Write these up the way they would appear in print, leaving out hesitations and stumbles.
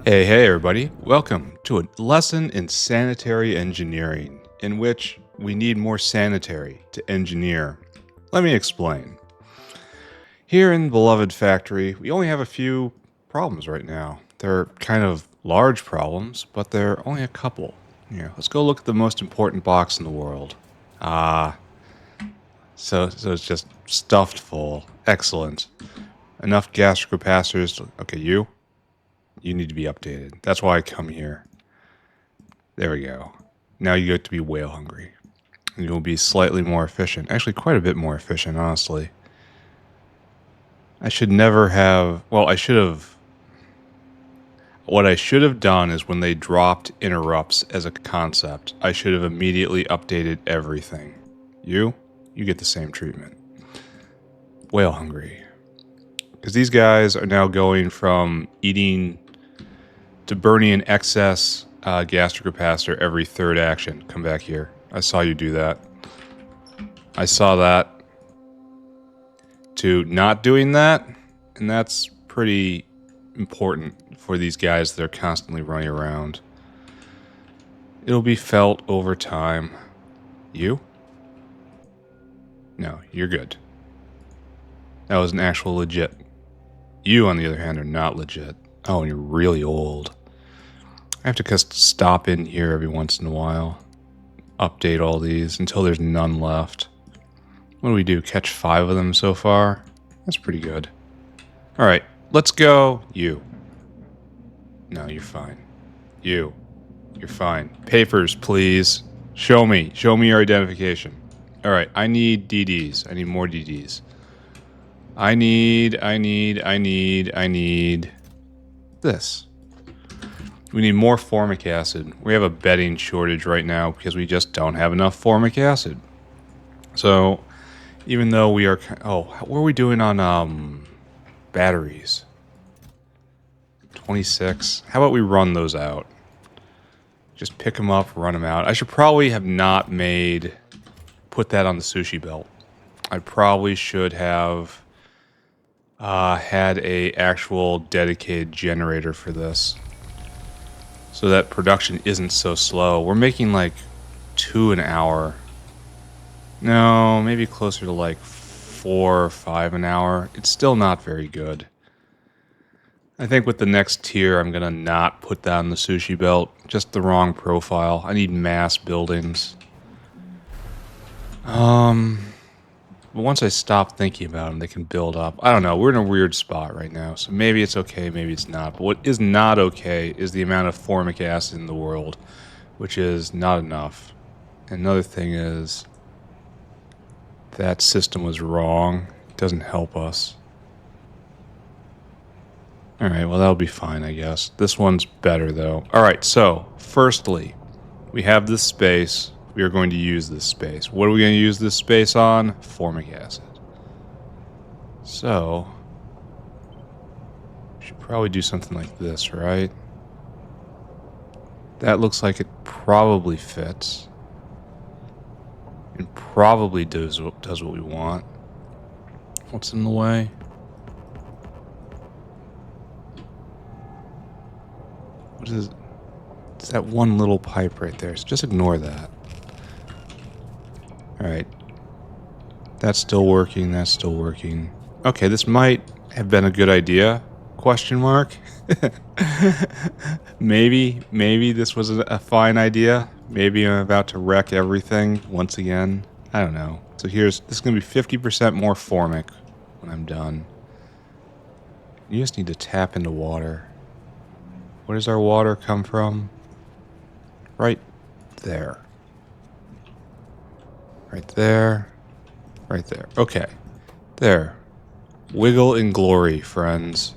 Hey everybody. Welcome to a lesson in sanitary engineering, in which we need more sanitary to engineer. Let me explain. Here in beloved factory, we only have a few problems right now. They're kind of large problems, but they're only a couple. Here, let's go look at the most important box in the world. So it's just stuffed full. Excellent. Enough gastric capacitors. Okay, you need to be updated. That's why I come here. There we go. Now you get to be whale hungry. And you'll be slightly more efficient. Actually, quite a bit more efficient, honestly. I should never have... Well, I should have... What I should have done is when they dropped interrupts as a concept, I should have immediately updated everything. You get the same treatment. Whale hungry. Because these guys are now going from eating to burning an excess gastric capacitor every third action. Come back here. I saw you do that. I saw that. To not doing that, and that's pretty important for these guys that are constantly running around. It'll be felt over time. You? No, you're good. That was an actual legit. You, on the other hand, are not legit. Oh, and you're really old. I have to just stop in here every once in a while. Update all these until there's none left. What do we do? Catch 5 of them so far? That's pretty good. Alright, let's go. You. No, you're fine. You're fine. Papers, please. Show me your identification. Alright, I need DDs. I need more DDs. I need this. We need more formic acid. We have a bedding shortage right now because we just don't have enough formic acid. So, even though we are... Oh, what are we doing on batteries? 26. How about we run those out? Just pick them up, run them out. I should probably have not put that on the sushi belt. I probably should have had a actual dedicated generator for this, so that production isn't so slow. We're making like 2 an hour. No, maybe closer to like 4 or 5 an hour. It's still not very good. I think with the next tier, I'm going to not put that on the sushi belt. Just the wrong profile. I need mass buildings. But once I stop thinking about them, they can build up. I don't know. We're in a weird spot right now. So maybe it's okay, maybe it's not. But what is not okay is the amount of formic acid in the world, which is not enough. Another thing is that system was wrong. It doesn't help us. Alright, well that'll be fine, I guess. This one's better, though. Alright, so, firstly, we have this space. We are going to use this space. What are we going to use this space on? Formic acid. So, we should probably do something like this, right? That looks like it probably fits. It probably does what we want. What's in the way? What is... It's that one little pipe right there, so just ignore that. Alright. That's still working, that's still working. Okay, this might have been a good idea. Question mark? Maybe this was a fine idea. Maybe I'm about to wreck everything once again. I don't know. So this is going to be 50% more formic when I'm done. You just need to tap into water. Where does our water come from? Right there. Right there. Right there. Okay. There. Wiggle in glory, friends.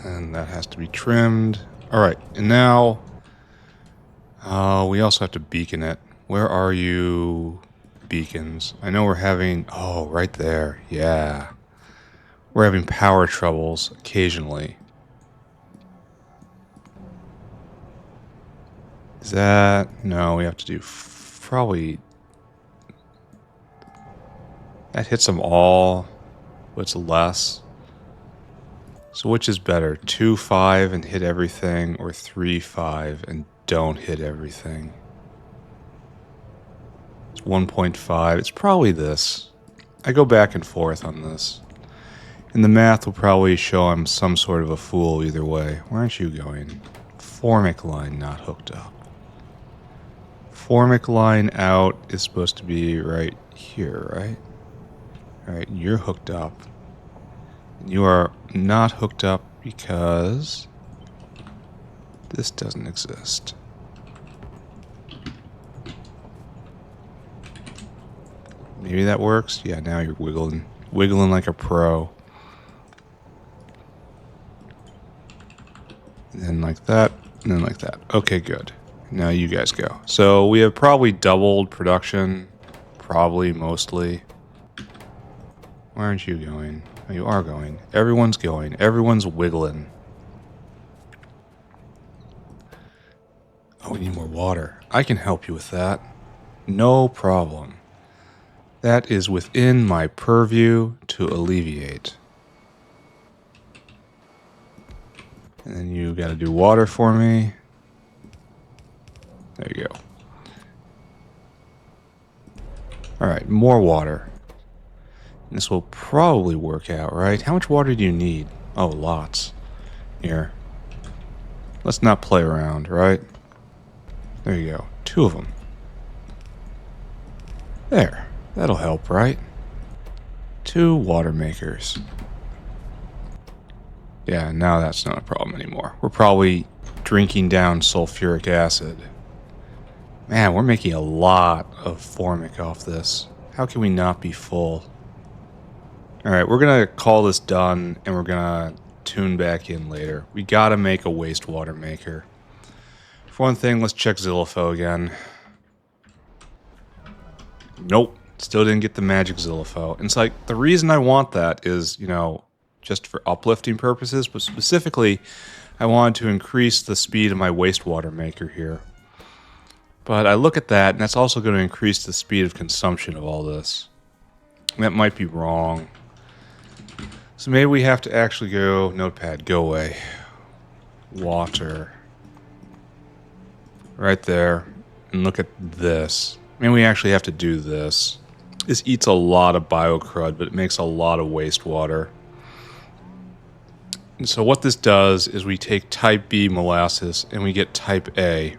And that has to be trimmed. Alright, and now... we also have to beacon it. Where are you, beacons? I know we're having... Oh, right there. Yeah. We're having power troubles occasionally. Is that... No, we have to do... Probably... That hits them all, but it's less. So which is better, 2.5 and hit everything, or 3.5 and don't hit everything? It's 1.5. It's probably this. I go back and forth on this. And the math will probably show I'm some sort of a fool either way. Where aren't you going? Formic line not hooked up. Formic line out is supposed to be right here, right? Alright, you're hooked up. You are not hooked up because this doesn't exist. Maybe that works? Yeah, now you're wiggling. Wiggling like a pro. And then like that, and then like that. Okay, good. Now you guys go. So we have probably doubled production. Probably, mostly. Why aren't you going? Oh, you are going. Everyone's going. Everyone's wiggling. Oh, we need more water. I can help you with that. No problem. That is within my purview to alleviate. And then you gotta do water for me. There you go. Alright, more water. This will probably work out, right? How much water do you need? Oh, lots. Here. Let's not play around, right? There you go. 2 of them. There. That'll help, right? 2 water makers. Yeah, now that's not a problem anymore. We're probably drinking down sulfuric acid. Man, we're making a lot of formic off this. How can we not be full? Alright, we're going to call this done, and we're going to tune back in later. We got to make a wastewater maker. For one thing, let's check Xyhliphoe again. Nope, still didn't get the magic Xyhliphoe. And it's like, the reason I want that is, you know, just for uplifting purposes, but specifically, I wanted to increase the speed of my wastewater maker here. But I look at that, and that's also going to increase the speed of consumption of all this. That might be wrong. So maybe we have to actually go, notepad, go away. Water. Right there. And look at this. Maybe we actually have to do this. This eats a lot of biocrud, but it makes a lot of wastewater. And so what this does is we take type B molasses and we get type A.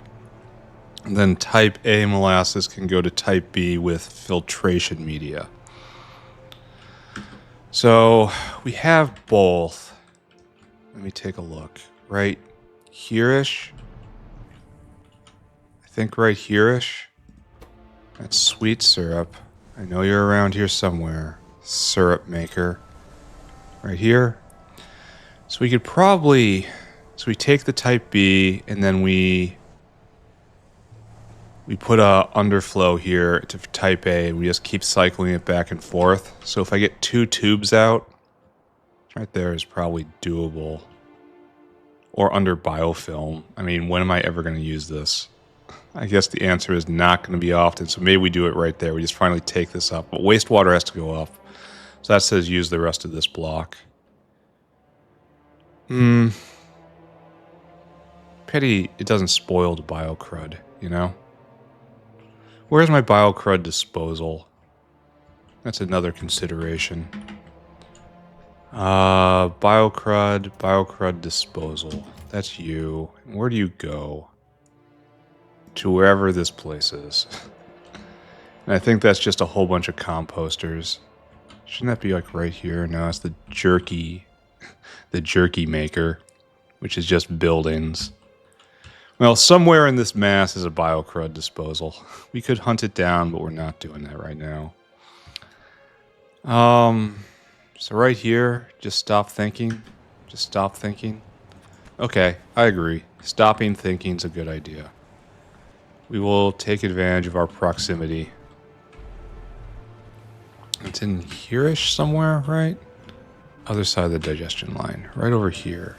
And then type A molasses can go to type B with filtration media. So we have both. Let me take a look. Right here-ish. I think right here-ish. That's sweet syrup. I know you're around here somewhere. Syrup maker. Right here. So we could probably... So we take the type B and then we put a underflow here to type A, and we just keep cycling it back and forth. So if I get 2 tubes out, right there is probably doable. Or under biofilm. I mean, when am I ever going to use this? I guess the answer is not going to be often, so maybe we do it right there. We just finally take this up. But wastewater has to go up. So that says use the rest of this block. Pity it doesn't spoil the biocrud, you know? Where's my biocrud disposal? That's another consideration. Biocrud disposal. That's you. Where do you go? To wherever this place is. And I think that's just a whole bunch of composters. Shouldn't that be like right here? No, it's the jerky maker, which is just buildings. Well, somewhere in this mass is a biocrud disposal. We could hunt it down, but we're not doing that right now. So right here, just stop thinking. Just stop thinking. Okay, I agree. Stopping thinking is a good idea. We will take advantage of our proximity. It's in here-ish somewhere, right? Other side of the digestion line. Right over here.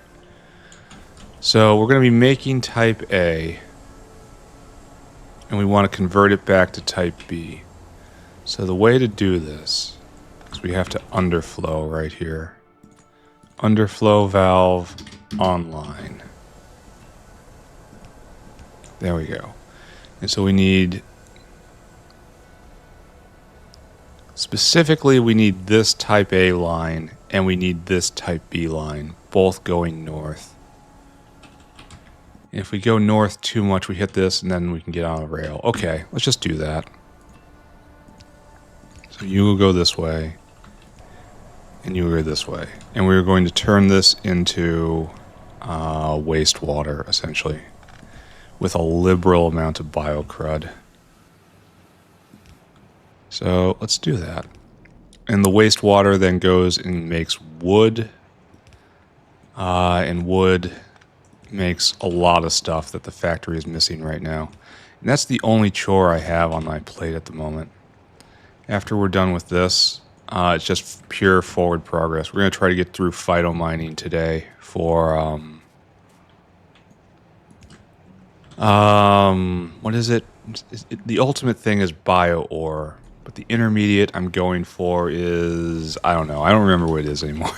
So we're going to be making type A. And we want to convert it back to type B. So the way to do this is we have to underflow right here. Underflow valve online. There we go. And so we need, specifically we need this type A line and we need this type B line, both going north. And if we go north too much, we hit this and then we can get on a rail. Okay, let's just do that. So you will go this way and you will go this way. And we're going to turn this into wastewater, essentially, with a liberal amount of biocrud. So let's do that. And the wastewater then goes and makes wood. And wood makes a lot of stuff that the factory is missing right now. And that's the only chore I have on my plate at the moment. After we're done with this, it's just pure forward progress. We're going to try to get through phytomining today for, what is it? The ultimate thing is bio-ore, but the intermediate I'm going for is, I don't know. I don't remember what it is anymore.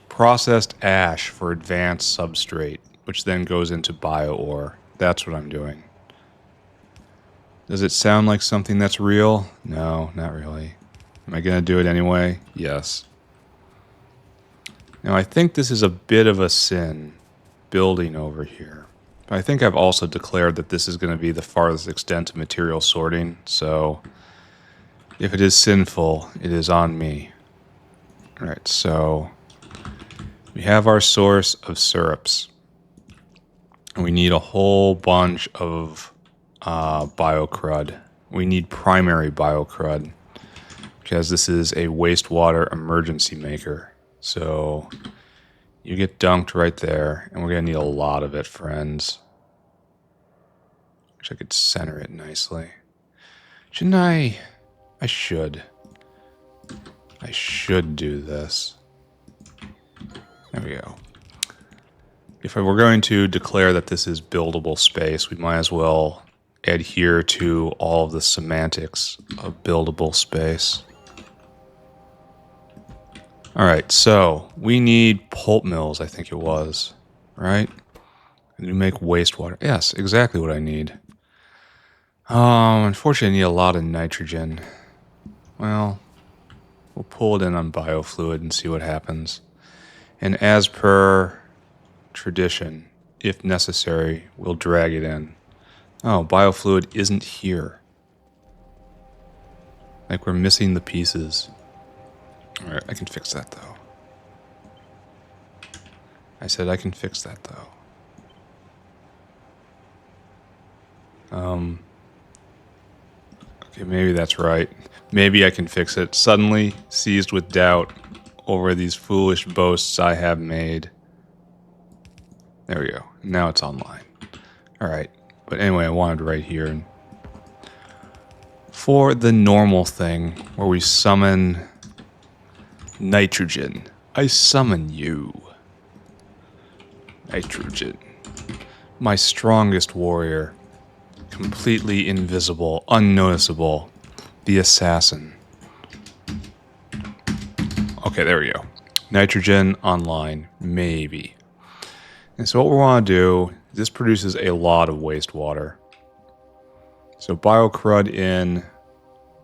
Processed ash for advanced substrate, which then goes into bio-ore. That's what I'm doing. Does it sound like something that's real? No, not really. Am I going to do it anyway? Yes. Now, I think this is a bit of a sin, building over here. But I think I've also declared that this is going to be the farthest extent of material sorting, so if it is sinful, it is on me. Alright, so we have our source of syrups. And we need a whole bunch of biocrud. We need primary biocrud because this is a wastewater emergency maker. So you get dunked right there, and we're going to need a lot of it, friends. Wish I could center it nicely. Shouldn't I? I should. I should do this. There we go. If we're going to declare that this is buildable space, we might as well adhere to all of the semantics of buildable space. Alright, so we need pulp mills, I think it was, right? And to make wastewater. Yes, exactly what I need. Unfortunately, I need a lot of nitrogen. Well, we'll pull it in on biofluid and see what happens. And as per tradition, if necessary, we'll drag it in. Oh, biofluid isn't here. Like we're missing the pieces. Alright, I can fix that though. I said I can fix that though. Okay, maybe that's right. Maybe I can fix it. Suddenly seized with doubt over these foolish boasts I have made. There we go. Now it's online. Alright. But anyway, I wanted right here. For the normal thing, where we summon nitrogen. I summon you. Nitrogen. My strongest warrior. Completely invisible, unnoticeable. The assassin. Okay, there we go. Nitrogen online. Maybe. And so what we want to do, this produces a lot of wastewater. So biocrud in,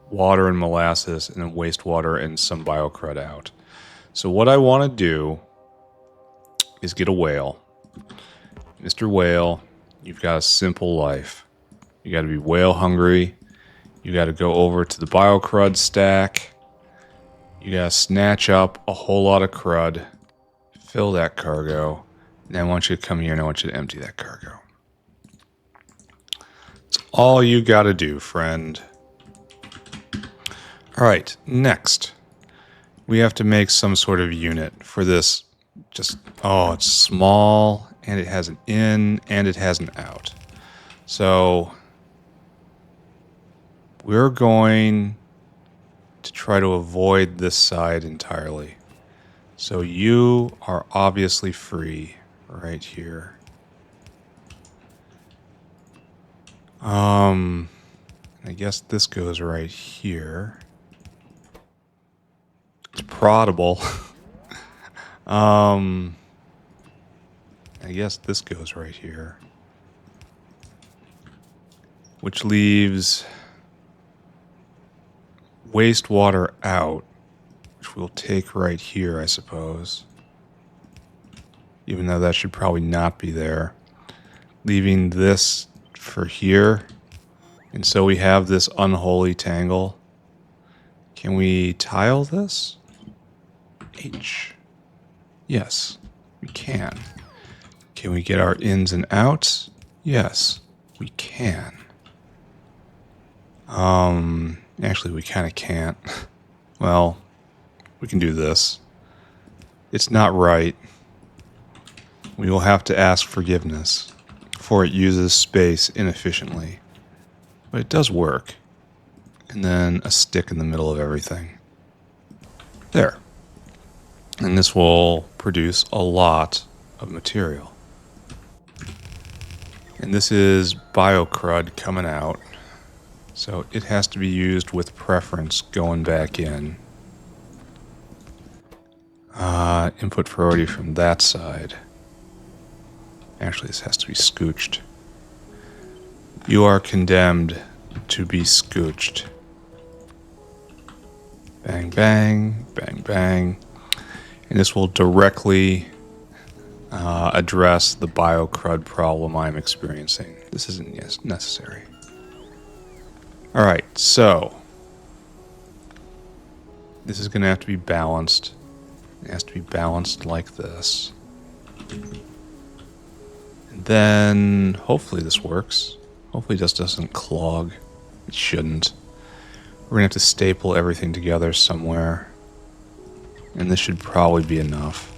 water and molasses, and then wastewater and some biocrud out. So what I want to do is get a whale. Mr. Whale, you've got a simple life. You got to be whale hungry. You got to go over to the biocrud stack. You got to snatch up a whole lot of crud. Fill that cargo. And I want you to come here and I want you to empty that cargo. That's all you got to do, friend. Alright, next. We have to make some sort of unit for this. Just, oh, it's small, and it has an in, and it has an out. So we're going to try to avoid this side entirely. So you are obviously free right here. I guess this goes right here. It's proddable. I guess this goes right here. Which leaves wastewater out, which we'll take right here, I suppose. Even though that should probably not be there. Leaving this for here. And so we have this unholy tangle. Can we tile this? H. Yes, we can. Can we get our ins and outs? Yes, we can. Actually we kind of can't. Well, we can do this. It's not right. We will have to ask forgiveness, for it uses space inefficiently. But it does work. And then a stick in the middle of everything. There. And this will produce a lot of material. And this is biocrud coming out. So it has to be used with preference going back in. Input priority from that side. Actually, this has to be scooched. You are condemned to be scooched. Bang, bang, bang, bang. And this will directly address the biocrud problem I'm experiencing. This isn't necessary. Alright, so this is going to have to be balanced. It has to be balanced like this. And then hopefully this works. Hopefully this doesn't clog. It shouldn't. We're going to have to staple everything together somewhere. And this should probably be enough.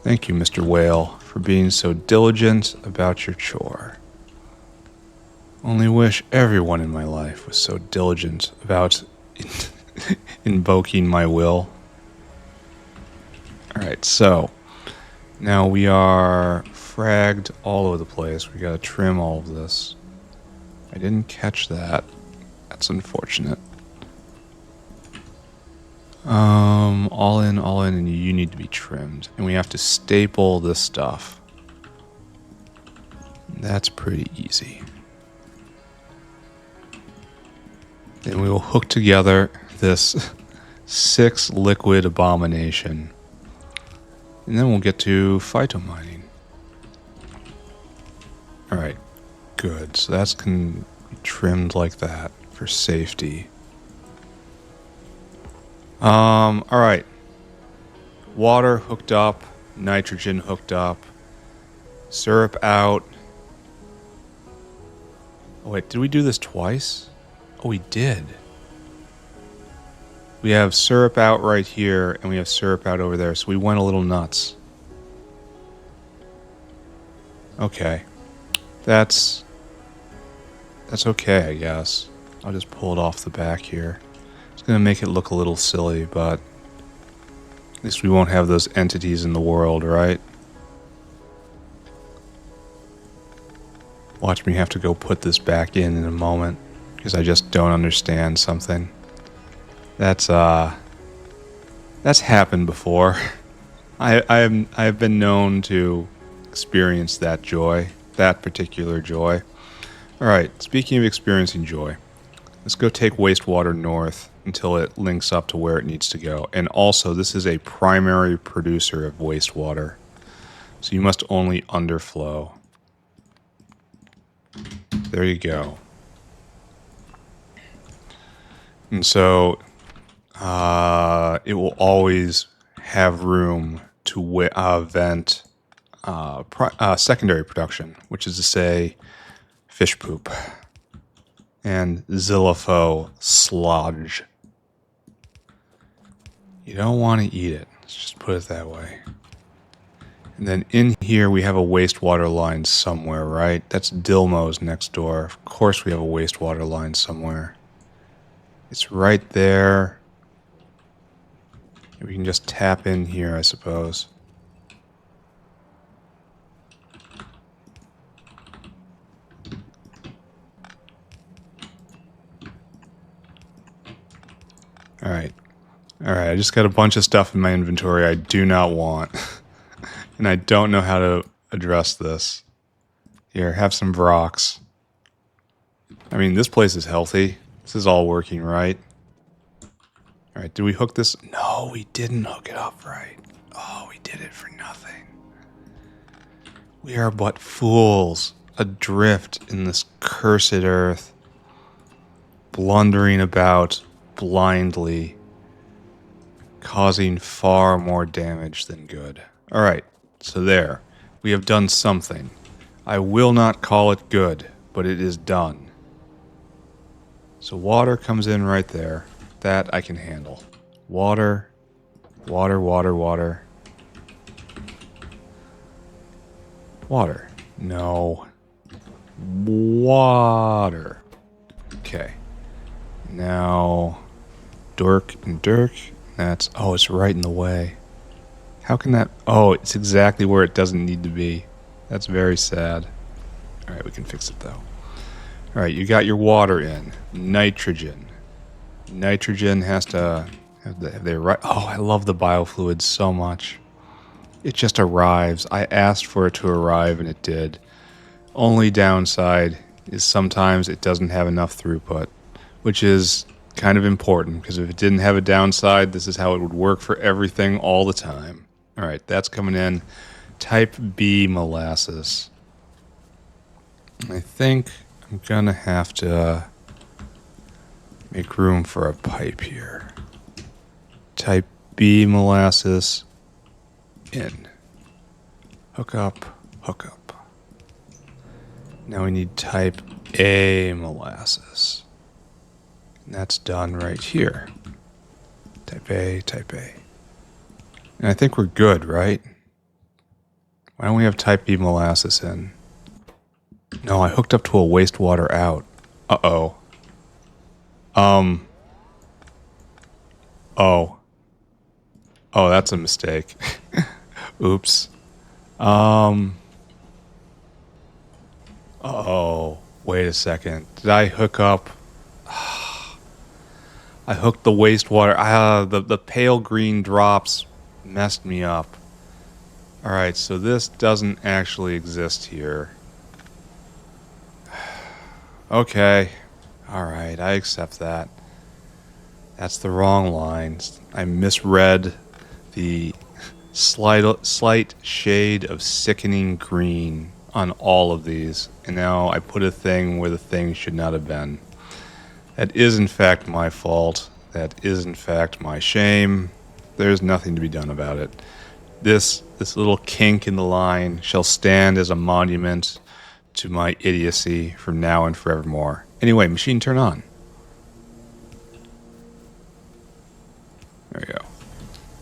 Thank you, Mr. Whale, for being so diligent about your chore. Only wish everyone in my life was so diligent about invoking my will. Alright, so now we are fragged all over the place. We gotta trim all of this. I didn't catch that. That's unfortunate. All in, and you need to be trimmed. And we have to staple this stuff. That's pretty easy. Then we will hook together this 6 liquid abomination. And then we'll get to phytomining. Alright, good. So that's can be trimmed like that for safety. Alright. Water hooked up, nitrogen hooked up, syrup out. Oh wait, did we do this twice? Oh, we did. We have syrup out right here, and we have syrup out over there, so we went a little nuts. Okay. That's okay, I guess. I'll just pull it off the back here. It's gonna make it look a little silly, but at least we won't have those entities in the world, right? Watch me have to go put this back in a moment, because I just don't understand something. That's happened before. I've been known to experience that joy, that particular joy. Alright, speaking of experiencing joy, let's go take wastewater north until it links up to where it needs to go. And also, this is a primary producer of wastewater, so you must only underflow. There you go. And so it will always have room to vent secondary production, which is to say fish poop and Xyhliphoe sludge. You don't want to eat it. Let's just put it that way. And then in here we have a wastewater line somewhere, right? That's Dilmo's next door. Of course we have a wastewater line somewhere. It's right there. We can just tap in here, I suppose. Alright. Alright, I just got a bunch of stuff in my inventory I do not want. And I don't know how to address this. Here, have some Vrox. I mean, this place is healthy. This is all working right. Alright, did we hook this? No, we didn't hook it up right. Oh, we did it for nothing. We are but fools, adrift in this cursed earth, blundering about blindly, causing far more damage than good. Alright, so there. We have done something. I will not call it good, but it is done. So water comes in right there. That I can handle. Water, water, water, water. Water. No. Water. Okay. Now, Dirk and Dirk. That's, oh, it's right in the way. How can that, oh, it's exactly where it doesn't need to be. That's very sad. Alright, we can fix it though. Alright, you got your water in. Nitrogen. Nitrogen has to have the right. Oh, I love the biofluid so much. It just arrives. I asked for it to arrive and it did. Only downside is sometimes it doesn't have enough throughput, which is kind of important because if it didn't have a downside, this is how it would work for everything all the time. All right, that's coming in. Type B molasses. I think I'm gonna have to make room for a pipe here. Type B molasses in. Hook up, hook up. Now we need type A molasses. And that's done right here. Type A, type A. And I think we're good, right? Why don't we have type B molasses in? No, I hooked up to a wastewater out. Uh-oh. Oh. Oh, that's a mistake. Oops. Uh-oh. Wait a second. Did I hook up? I hooked the wastewater. The pale green drops messed me up. Alright, so this doesn't actually exist here. Okay. Alright, I accept that. That's the wrong line. I misread the slight shade of sickening green on all of these. And now I put a thing where the thing should not have been. That is in fact my fault. That is in fact my shame. There's nothing to be done about it. This little kink in the line shall stand as a monument to my idiocy from now and forevermore. Anyway, machine turn on. There we go.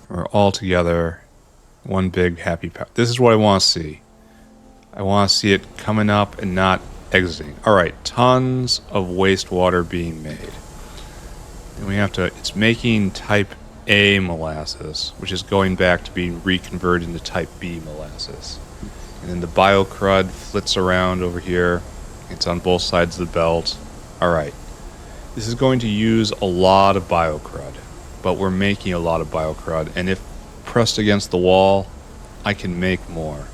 We're all together. One big happy power. This is what I want to see. I want to see it coming up and not exiting. Alright, tons of wastewater being made. And we have to, it's making type A molasses, which is going back to being reconverted into type B molasses. And then the biocrud flits around over here. It's on both sides of the belt. Alright. This is going to use a lot of biocrud, but we're making a lot of biocrud, and if pressed against the wall, I can make more.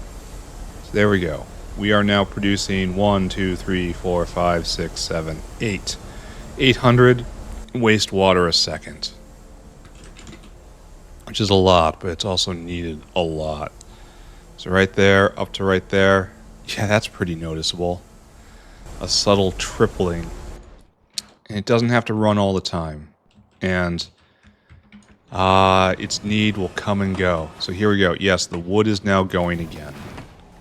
So there we go. We are now producing 1, 2, 3, 4, 5, 6, 7, 8. 800 wastewater a second. Which is a lot, but it's also needed a lot. So right there, up to right there. Yeah, that's pretty noticeable. A subtle tripling. And it doesn't have to run all the time. And its need will come and go. So here we go. Yes, the wood is now going again.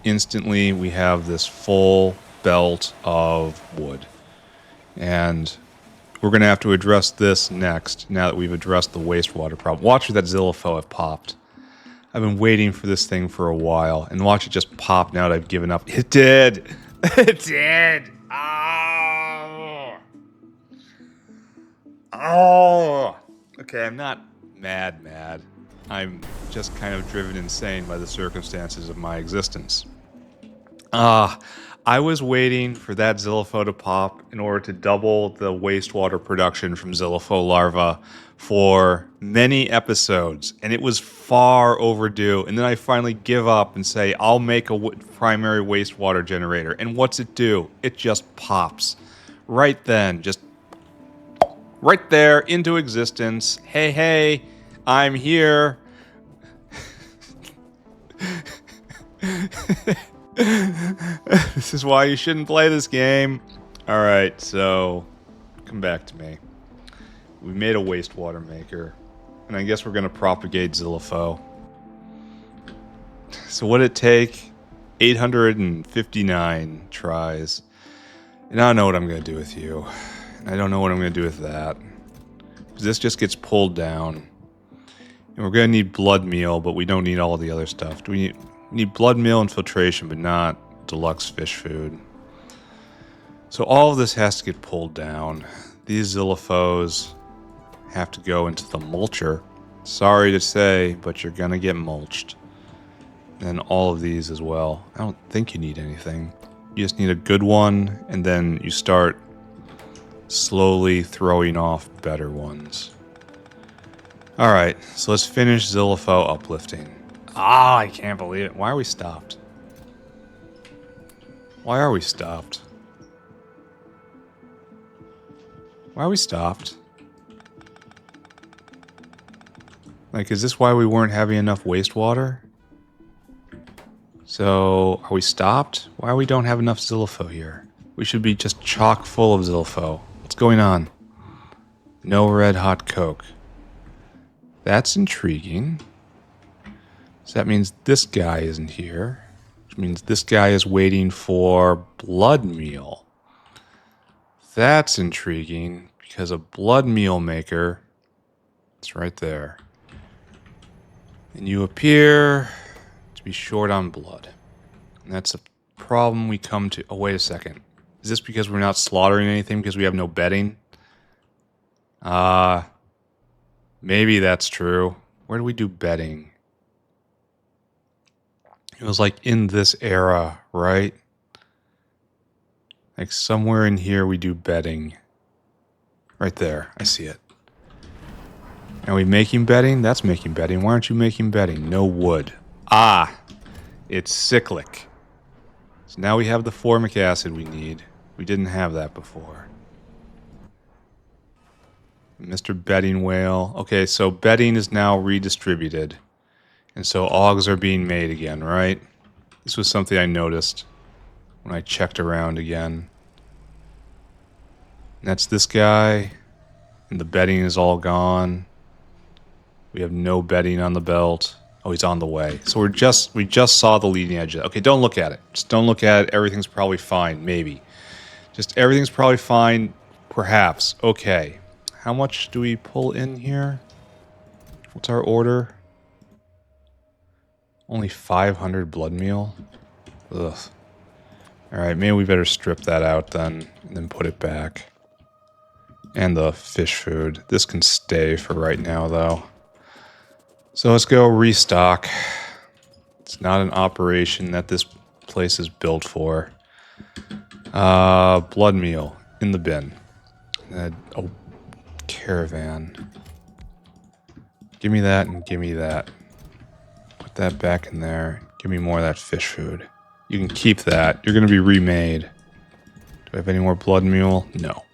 Instantly, we have this full belt of wood. And we're going to have to address this next, now that we've addressed the wastewater problem. Watch that Xyhliphoe have popped. I've been waiting for this thing for a while, and watch it just pop now that I've given up. It did! It did! Oh! Oh! Okay, I'm not mad. I'm just kind of driven insane by the circumstances of my existence. I was waiting for that Xyhliphoe to pop in order to double the wastewater production from Xyhliphoe larvae for many episodes, and it was far overdue. And then I finally give up and say, I'll make a primary wastewater generator. And what's it do? It just pops. Right then, just right there into existence. Hey, hey, I'm here. This is why you shouldn't play this game. Alright, so come back to me. We made a wastewater maker. And I guess we're going to propagate Xyhliphoe. So what did it take? 859 tries. And I don't know what I'm going to do with you. And I don't know what I'm going to do with that. Because this just gets pulled down. And we're going to need blood meal, but we don't need all the other stuff. Do we need blood meal and filtration, but not deluxe fish food. So all of this has to get pulled down. These Xyhliphoes have to go into the mulcher. Sorry to say, but you're going to get mulched. And all of these as well. I don't think you need anything. You just need a good one, and then you start slowly throwing off better ones. Alright, so let's finish Xyhliphoe uplifting. Ah, I can't believe it. Why are we stopped? Why are we stopped? Why are we stopped? Like, is this why we weren't having enough wastewater? So, are we stopped? Why we don't have enough Xyhliphoe here? We should be just chock full of Xyhliphoe. What's going on? No red hot Coke. That's intriguing. So that means this guy isn't here. Which means this guy is waiting for blood meal. That's intriguing, because a blood meal maker, it's right there. And you appear to be short on blood. And that's a problem we come to. Oh, wait a second. Is this because we're not slaughtering anything because we have no bedding? Maybe that's true. Where do we do bedding? It was like in this era, right? Like somewhere in here we do bedding. Right there. I see it. Are we making bedding? That's making bedding. Why aren't you making bedding? No wood. Ah! It's cyclic. So now we have the formic acid we need. We didn't have that before. Mr. Bedding Whale. Okay, so bedding is now redistributed. And so augs are being made again, right? This was something I noticed when I checked around again. And that's this guy. And the bedding is all gone. We have no bedding on the belt. Oh, he's on the way. So we just saw the leading edge. Okay, don't look at it. Just don't look at it. Everything's probably fine. Maybe. Just everything's probably fine. Perhaps. Okay. How much do we pull in here? What's our order? Only 500 blood meal? Ugh. Alright, maybe we better strip that out then, and then put it back. And the fish food. This can stay for right now, though. So let's go restock. It's not an operation that this place is built for. Blood meal in the bin. Oh, caravan. Give me that and give me that. Put that back in there. Give me more of that fish food. You can keep that. You're going to be remade. Do I have any more blood meal? No.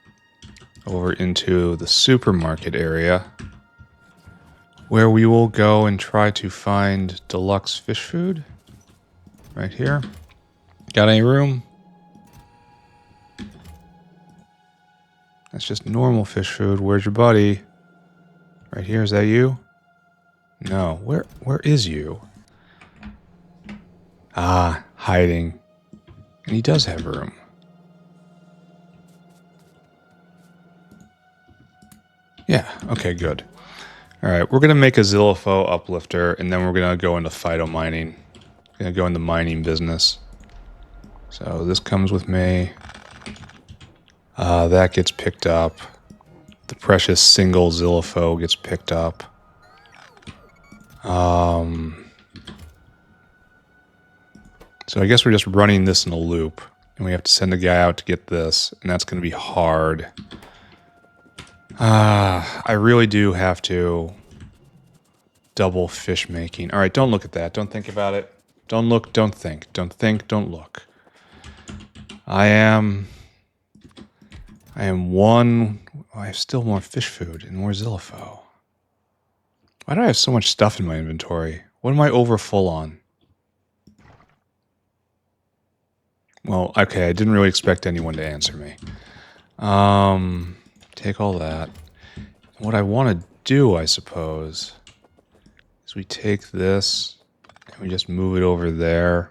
Over into the supermarket area, where we will go and try to find deluxe fish food. Right here. Got any room? That's just normal fish food. Where's your buddy? Right here. Is that you? No. Where is you? Ah, hiding. And he does have room. Yeah, okay, good. Alright, we're going to make a Xyhliphoe uplifter, and then we're going to go into phytomining. Going to go into mining business. So this comes with me. That gets picked up. The precious single Xyhliphoe gets picked up. So I guess we're just running this in a loop. And we have to send a guy out to get this, and that's going to be hard. I really do have to double fish making. All right, don't look at that. Don't think about it. Don't look, don't think. Don't think, don't look. I am one. Oh, I have still more fish food and more Xyhliphoe. Why do I have so much stuff in my inventory? What am I over full on? Well, okay, I didn't really expect anyone to answer me. Take all that. What I want to do, I suppose, is we take this and we just move it over there.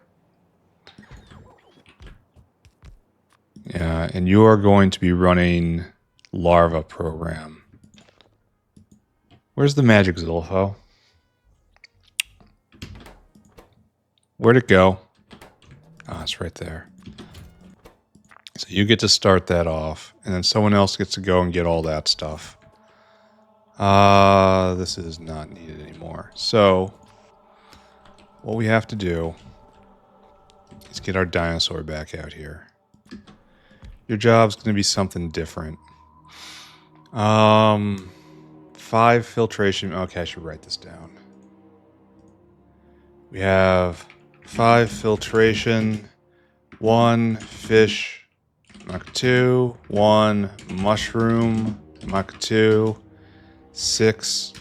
Yeah, and you are going to be running larva program. Where's the magic Xyhliphoe? Where'd it go? Ah, it's right there. So you get to start that off, and then someone else gets to go and get all that stuff. This is not needed anymore. So, what we have to do is get our dinosaur back out here. Your job's going to be something different. 5 filtration. Okay, I should write this down. We have 5 filtration, 1 fish Mach 2, 1 mushroom Mach 2, 6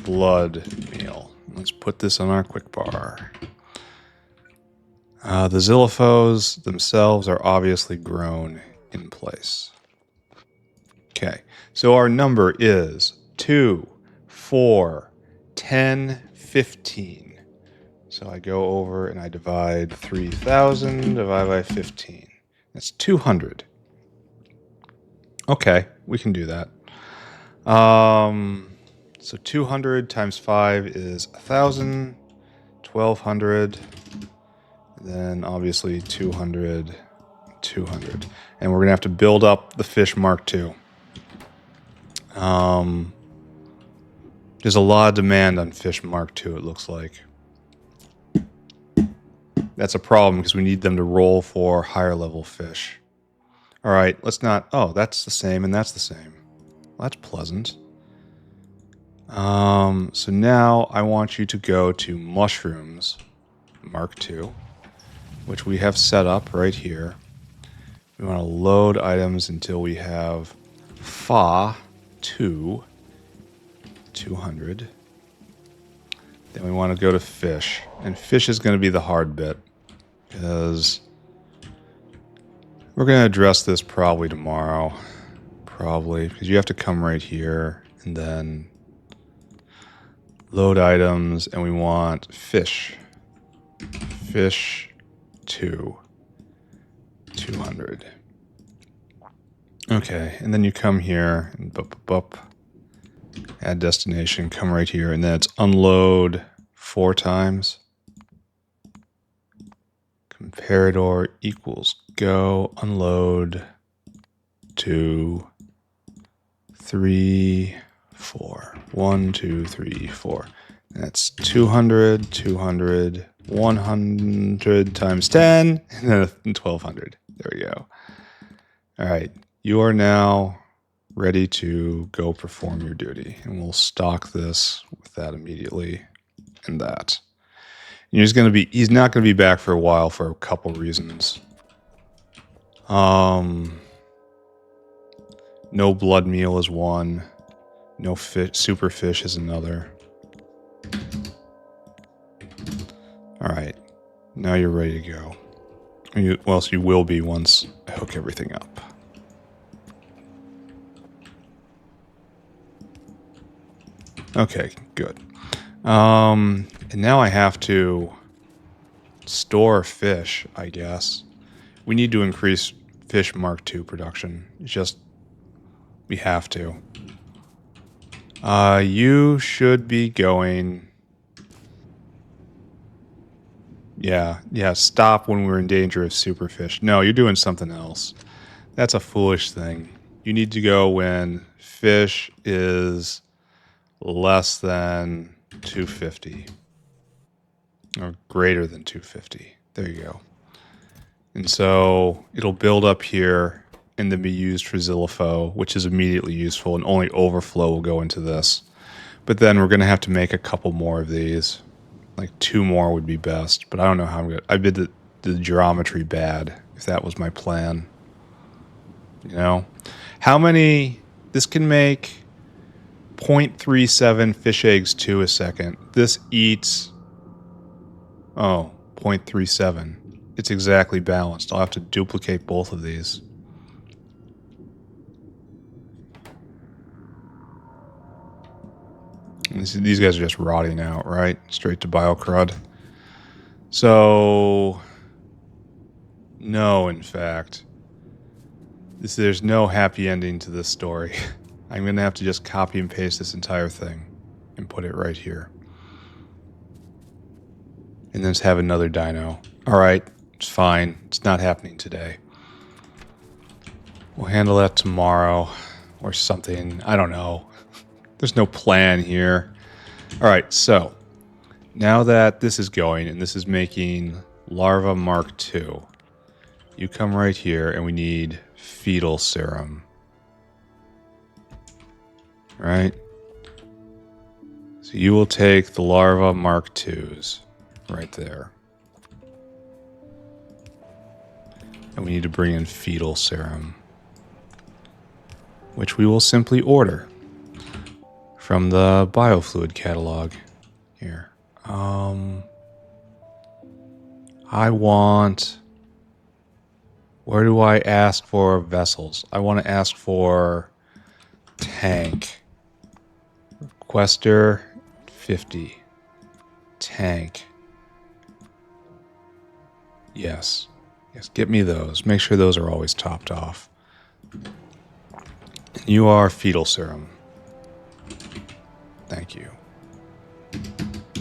blood meal. Let's put this on our quick bar. The Xyhliphoes themselves are obviously grown in place. Okay, so our number is 2, 4, 10, 15. So I go over and I divide 3,000 divided by 15. That's 200. Okay, we can do that. So 200 times 5 is 1,000, 1,200, then obviously 200, 200. And we're going to have to build up the fish Mark II. There's a lot of demand on fish Mark II, it looks like. That's a problem because we need them to roll for higher level fish. All right, let's not... Oh, that's the same and that's the same. Well, that's pleasant. So now I want you to go to mushrooms, Mark II, which we have set up right here. We want to load items until we have Fa2, 200. Then we want to go to fish. And fish is going to be the hard bit, because we're going to address this probably tomorrow. Probably, because you have to come right here and then load items, and we want fish. Fish 2, 200. Okay, and then you come here and add destination, come right here, and then it's unload 4 times. Comparador equals go, unload 2, 3, 4. 1, 2, 3, 4. That's 200, 200, 100 times 10, and then 1,200. There we go. All right, you are now ready to go perform your duty, and we'll stock this with that immediately, and that. And he's not going to be back for a while for a couple reasons. No blood meal is one. No super fish is another. All right, now you're ready to go. Well, you will be once I hook everything up. Okay, good. And now I have to store fish, I guess. We need to increase fish Mark II production. We have to. You should be going... Yeah, stop when we're in danger of superfish. No, you're doing something else. That's a foolish thing. You need to go when fish is less than 250. Or greater than 250. There you go. And so it'll build up here and then be used for Xyhliphoe, which is immediately useful, and only overflow will go into this. But then we're going to have to make a couple more of these. Like 2 more would be best, but I don't know how I'm going to... I did the geometry bad, if that was my plan. You know? How many... This can make 0.37 fish eggs to a second. This eats... Oh, 0.37. It's exactly balanced. I'll have to duplicate both of these. These guys are just rotting out, right? Straight to biocrud. So, no, in fact. There's no happy ending to this story. I'm going to have to just copy and paste this entire thing and put it right here. And then just have another dino. All right, it's fine. It's not happening today. We'll handle that tomorrow or something. I don't know. There's no plan here. All right, so now that this is going and this is making larva Mark II, you come right here and we need fetal serum. Right? So you will take the larva Mark IIs right there. And we need to bring in fetal serum, which we will simply order from the biofluid catalog here. I want... Where do I ask for vessels? I want to ask for tank. Requester 50. Tank. Yes. Yes, get me those. Make sure those are always topped off. You are fetal serum. Thank you.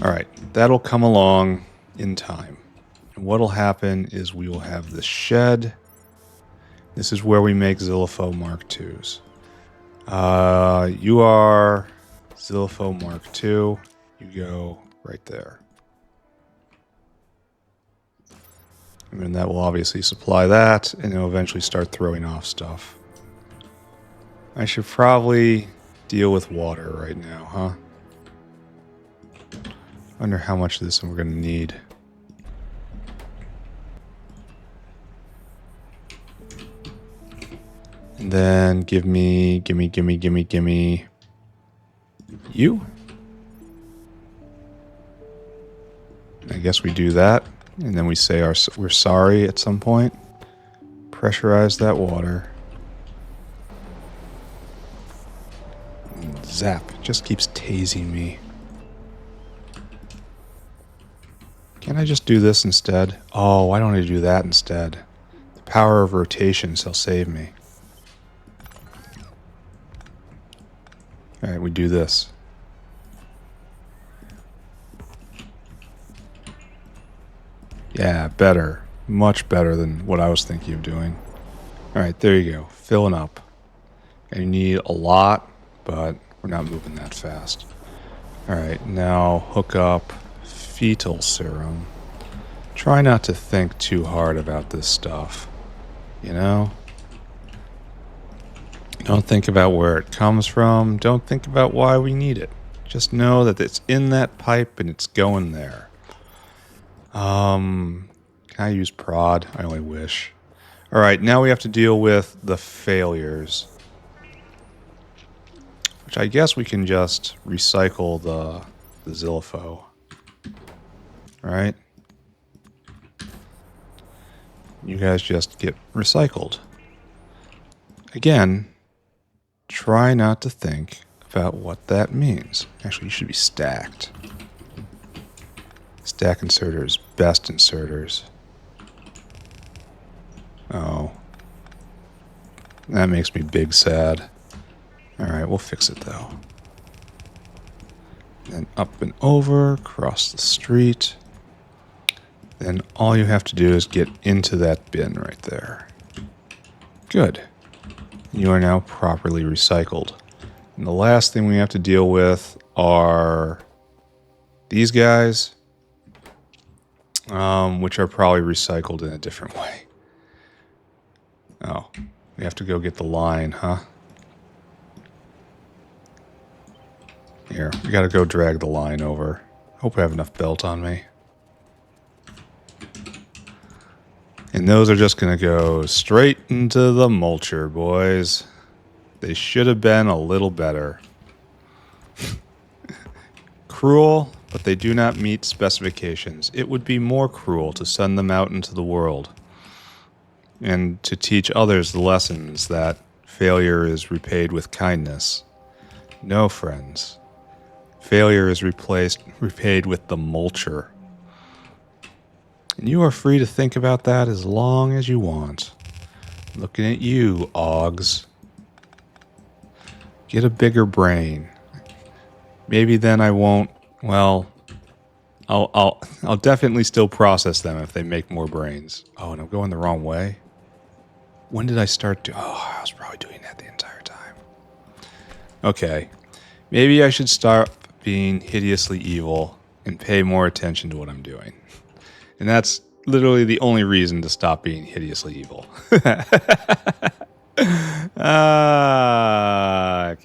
All right, that'll come along in time. And what'll happen is we will have the shed. This is where we make Xyhliphoe Mark IIs. You are Xyhliphoe Mark II. You go right there. And then that will obviously supply that, and it'll eventually start throwing off stuff. I should probably deal with water right now, huh? Wonder how much of this we're going to need. And then gimme you. I guess we do that, and then we say we're sorry at some point. Pressurize that water. And zap, just keeps tasing me. Can't I just do this instead? Oh, why don't I do that instead? The power of rotation shall save me. Alright, we do this. Yeah, better. Much better than what I was thinking of doing. Alright, there you go. Filling up. And you need a lot, but we're not moving that fast. Alright, now hook up fetal serum. Try not to think too hard about this stuff. You know? Don't think about where it comes from. Don't think about why we need it. Just know that it's in that pipe and it's going there. Can I use prod? I only wish. Alright, now we have to deal with the failures. Which I guess we can just recycle the Xyhliphoe. Right? You guys just get recycled. Again, try not to think about what that means. Actually, you should be stacked. Stack inserters, best inserters. Oh. That makes me big sad. Alright, we'll fix it though. Then up and over, across the street. Then all you have to do is get into that bin right there. Good. You are now properly recycled. And the last thing we have to deal with are these guys, which are probably recycled in a different way. Oh, we have to go get the line, huh? Here, we gotta go drag the line over. Hope I have enough belt on me. And those are just gonna go straight into the mulcher, boys. They should have been a little better. Cruel, but they do not meet specifications. It would be more cruel to send them out into the world and to teach others the lessons that failure is repaid with kindness. No, friends. Failure is repaid with the mulcher. And you are free to think about that as long as you want. Looking at you, Augs. Get a bigger brain. Maybe then I won't, well, I'll definitely still process them if they make more brains. Oh, and I'm going the wrong way. When did I start to? Oh, I was probably doing that the entire time. Okay. Maybe I should start being hideously evil and pay more attention to what I'm doing. And that's literally the only reason to stop being hideously evil. Okay,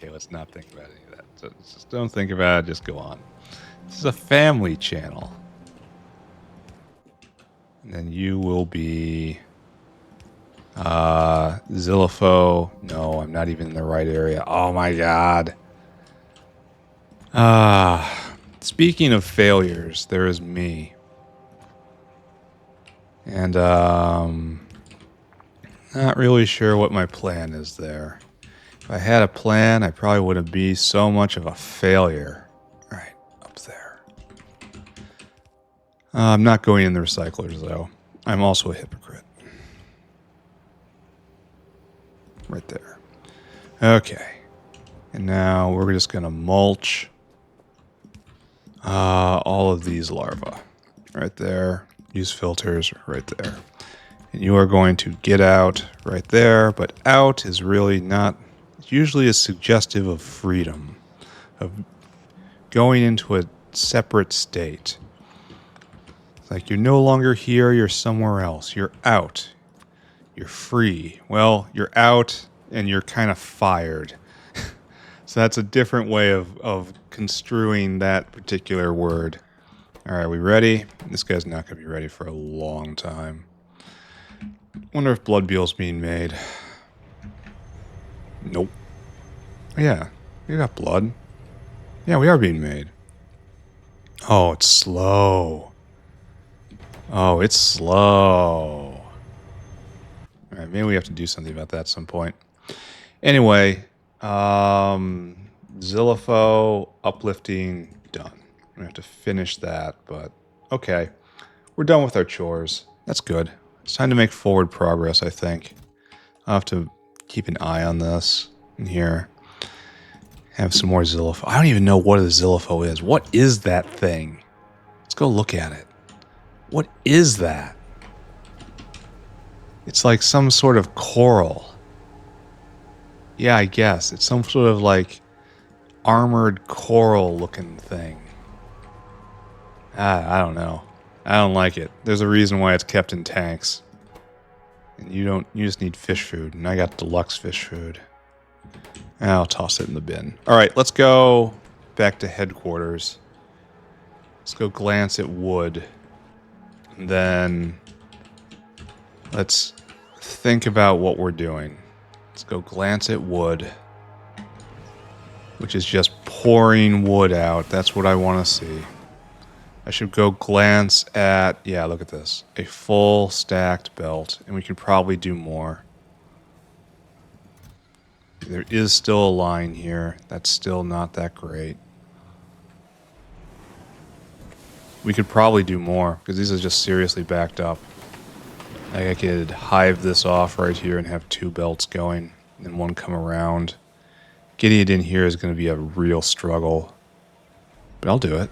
let's not think about any of that. So just don't think about it, just go on. This is a family channel. And then you will be Xyhliphoe. No, I'm not even in the right area. Oh my god. Speaking of failures, there is me. And not really sure what my plan is there. If I had a plan, I probably wouldn't be so much of a failure. Right, up there. I'm not going in the recyclers, though. I'm also a hypocrite. Right there. Okay. And now we're just going to mulch all of these larvae. Right there. Use filters right there. And you are going to get out right there, but out is really not, usually is suggestive of freedom, of going into a separate state. It's like you're no longer here, you're somewhere else. You're out. You're free. Well, you're out and you're kind of fired. So that's a different way of construing that particular word. All right, we ready? This guy's not going to be ready for a long time. Wonder if blood beel's being made. Nope. Yeah, we got blood. Yeah, we are being made. Oh, it's slow. Oh, it's slow. All right, maybe we have to do something about that at some point. Anyway, Xyhliphoe uplifting done. We have to finish that, but okay. We're done with our chores. That's good. It's time to make forward progress, I think. I'll have to keep an eye on this in here. Have some more Xyhliphoe. I don't even know what a Xyhliphoe is. What is that thing? Let's go look at it. What is that? It's like some sort of coral. Yeah, I guess. It's some sort of like armored coral looking thing. I don't know. I don't like it. There's a reason why it's kept in tanks. And you just need fish food. And I got deluxe fish food. I'll toss it in the bin. Alright, let's go back to headquarters. Let's go glance at wood. And then let's think about what we're doing. Let's go glance at wood. Which is just pouring wood out. That's what I want to see. I should go glance at, yeah, look at this. A full stacked belt, and we could probably do more. There is still a line here. That's still not that great. We could probably do more, because these are just seriously backed up. Like I could hive this off right here and have two belts going, and one come around. Getting it in here is going to be a real struggle. But I'll do it.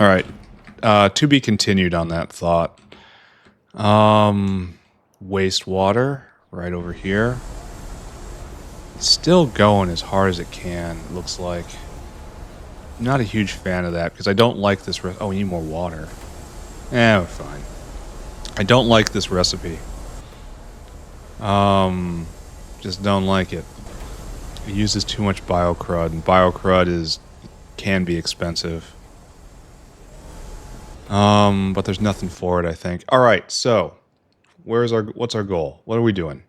Alright. To be continued on that thought. Wastewater, right over here. Still going as hard as it can, it looks like. I'm not a huge fan of that, because I don't like this oh, we need more water. We're fine. I don't like this recipe. Just don't like it. It uses too much biocrud, and biocrud can be expensive. But there's nothing for it, I think. All right, so what's our goal? What are we doing?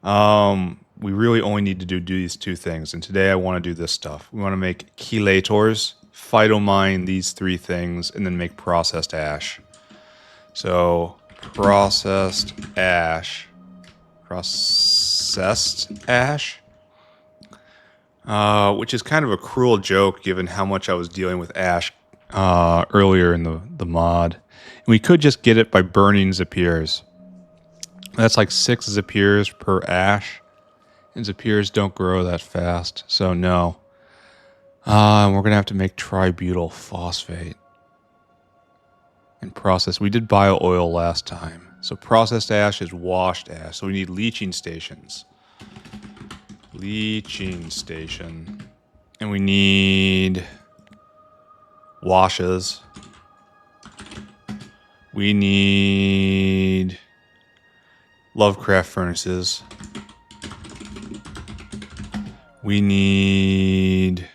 We really only need to do these two things, and today I want to do this stuff. We want to make chelators, phytomine these three things, and then make processed ash. So processed ash, which is kind of a cruel joke given how much I was dealing with ash earlier in the mod. And we could just get it by burning Zapiers. That's like 6 Zapiers per ash. And Zapiers don't grow that fast, so no. We're going to have to make tributyl phosphate. And process. We did bio oil last time. So processed ash is washed ash. So we need leaching stations. Leaching station. And we need washes. We need Lovecraft furnaces. We need...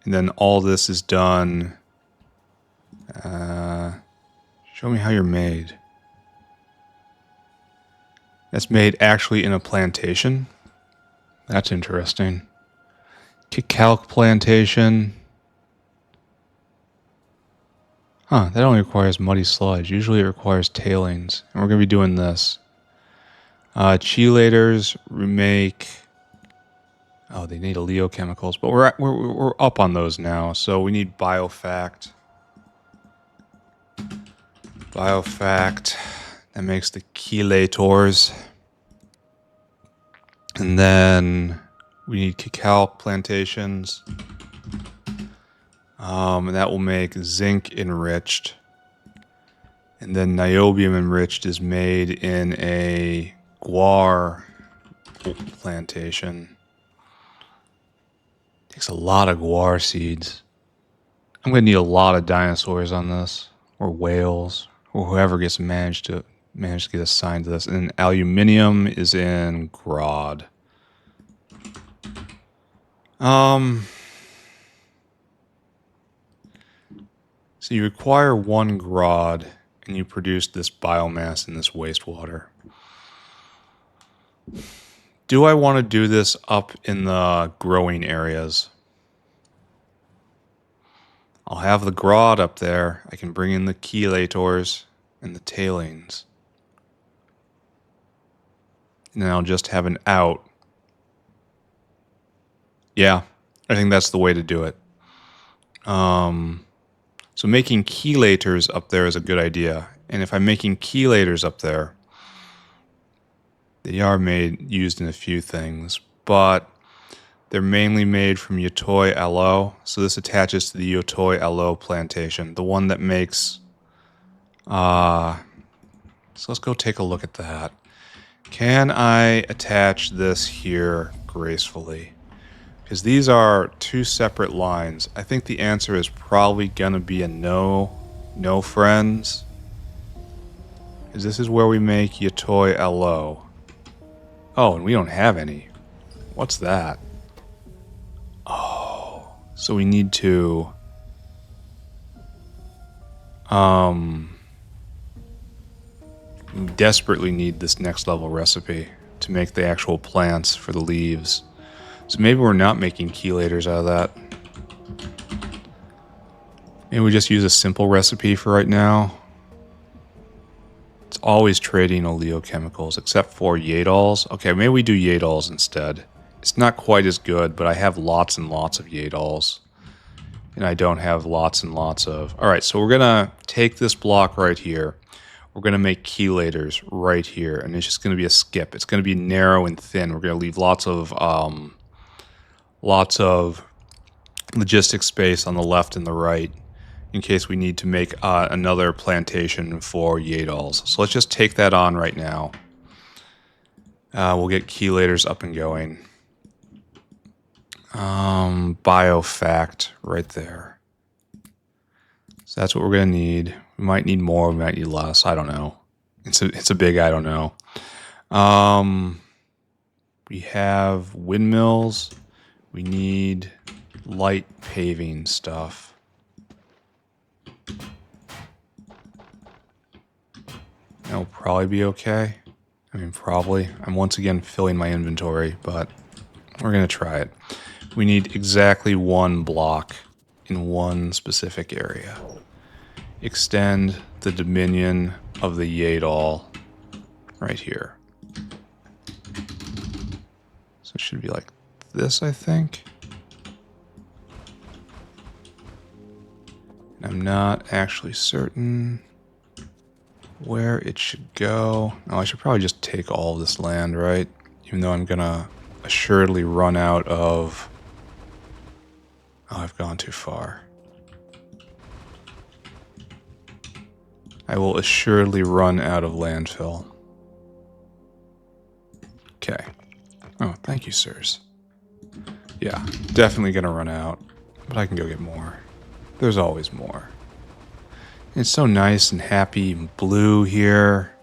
And then all this is done... show me how you're made. That's made actually in a plantation. That's interesting. Cacao plantation. Huh, that only requires muddy sludge. Usually it requires tailings. And we're going to be doing this. Chelators remake... Oh, they need oleochemicals, but we're up on those now. So we need biofact. Biofact. That makes the chelators. And then we need cacao plantations. And that will make zinc-enriched. And then niobium-enriched is made in a guar plantation. Takes a lot of guar seeds. I'm going to need a lot of dinosaurs on this. Or whales. Or whoever gets managed to get assigned to this. And aluminium is in Grod. So you require 1 Grod, and you produce this biomass in this wastewater. Do I want to do this up in the growing areas? I'll have the Grod up there. I can bring in the chelators and the tailings. And then I'll just have an out. Yeah, I think that's the way to do it. So making chelators up there is a good idea. And if I'm making chelators up there, they are used in a few things, but they're mainly made from Yotoi aloe. So this attaches to the Yotoi aloe plantation, the one that makes... so let's go take a look at that. Can I attach this here gracefully? Because these are 2 separate lines. I think the answer is probably going to be a no. No, friends. Because this is where we make Yotoi aloe. Oh, and we don't have any. What's that? Oh, so we need to... we desperately need this next level recipe to make the actual plants for the leaves. So maybe we're not making chelators out of that. Maybe we just use a simple recipe for right now. It's always trading oleochemicals, except for Yadols. Okay, maybe we do Yadols instead. It's not quite as good, but I have lots and lots of Yadols. And I don't have lots and lots of... Alright, so we're going to take this block right here. We're going to make chelators right here. And it's just going to be a skip. It's going to be narrow and thin. We're going to leave lots of logistic space on the left and the right in case we need to make another plantation for Yadols. So let's just take that on right now. We'll get chelators up and going. Biofact right there. So that's what we're going to need. We might need more, we might need less. I don't know. It's a big I don't know. We have windmills. We need light paving stuff. That'll probably be okay. I mean, probably. I'm once again filling my inventory, but we're going to try it. We need exactly one block in one specific area. Extend the dominion of the Yadal right here. So it should be like this, I think. I'm not actually certain where it should go. Oh, I should probably just take all of this land, right? Even though I'm gonna assuredly run out of... Oh, I've gone too far. I will assuredly run out of landfill. Okay. Oh, thank you, sirs. Yeah, definitely gonna run out, but I can go get more. There's always more. It's so nice and happy and blue here.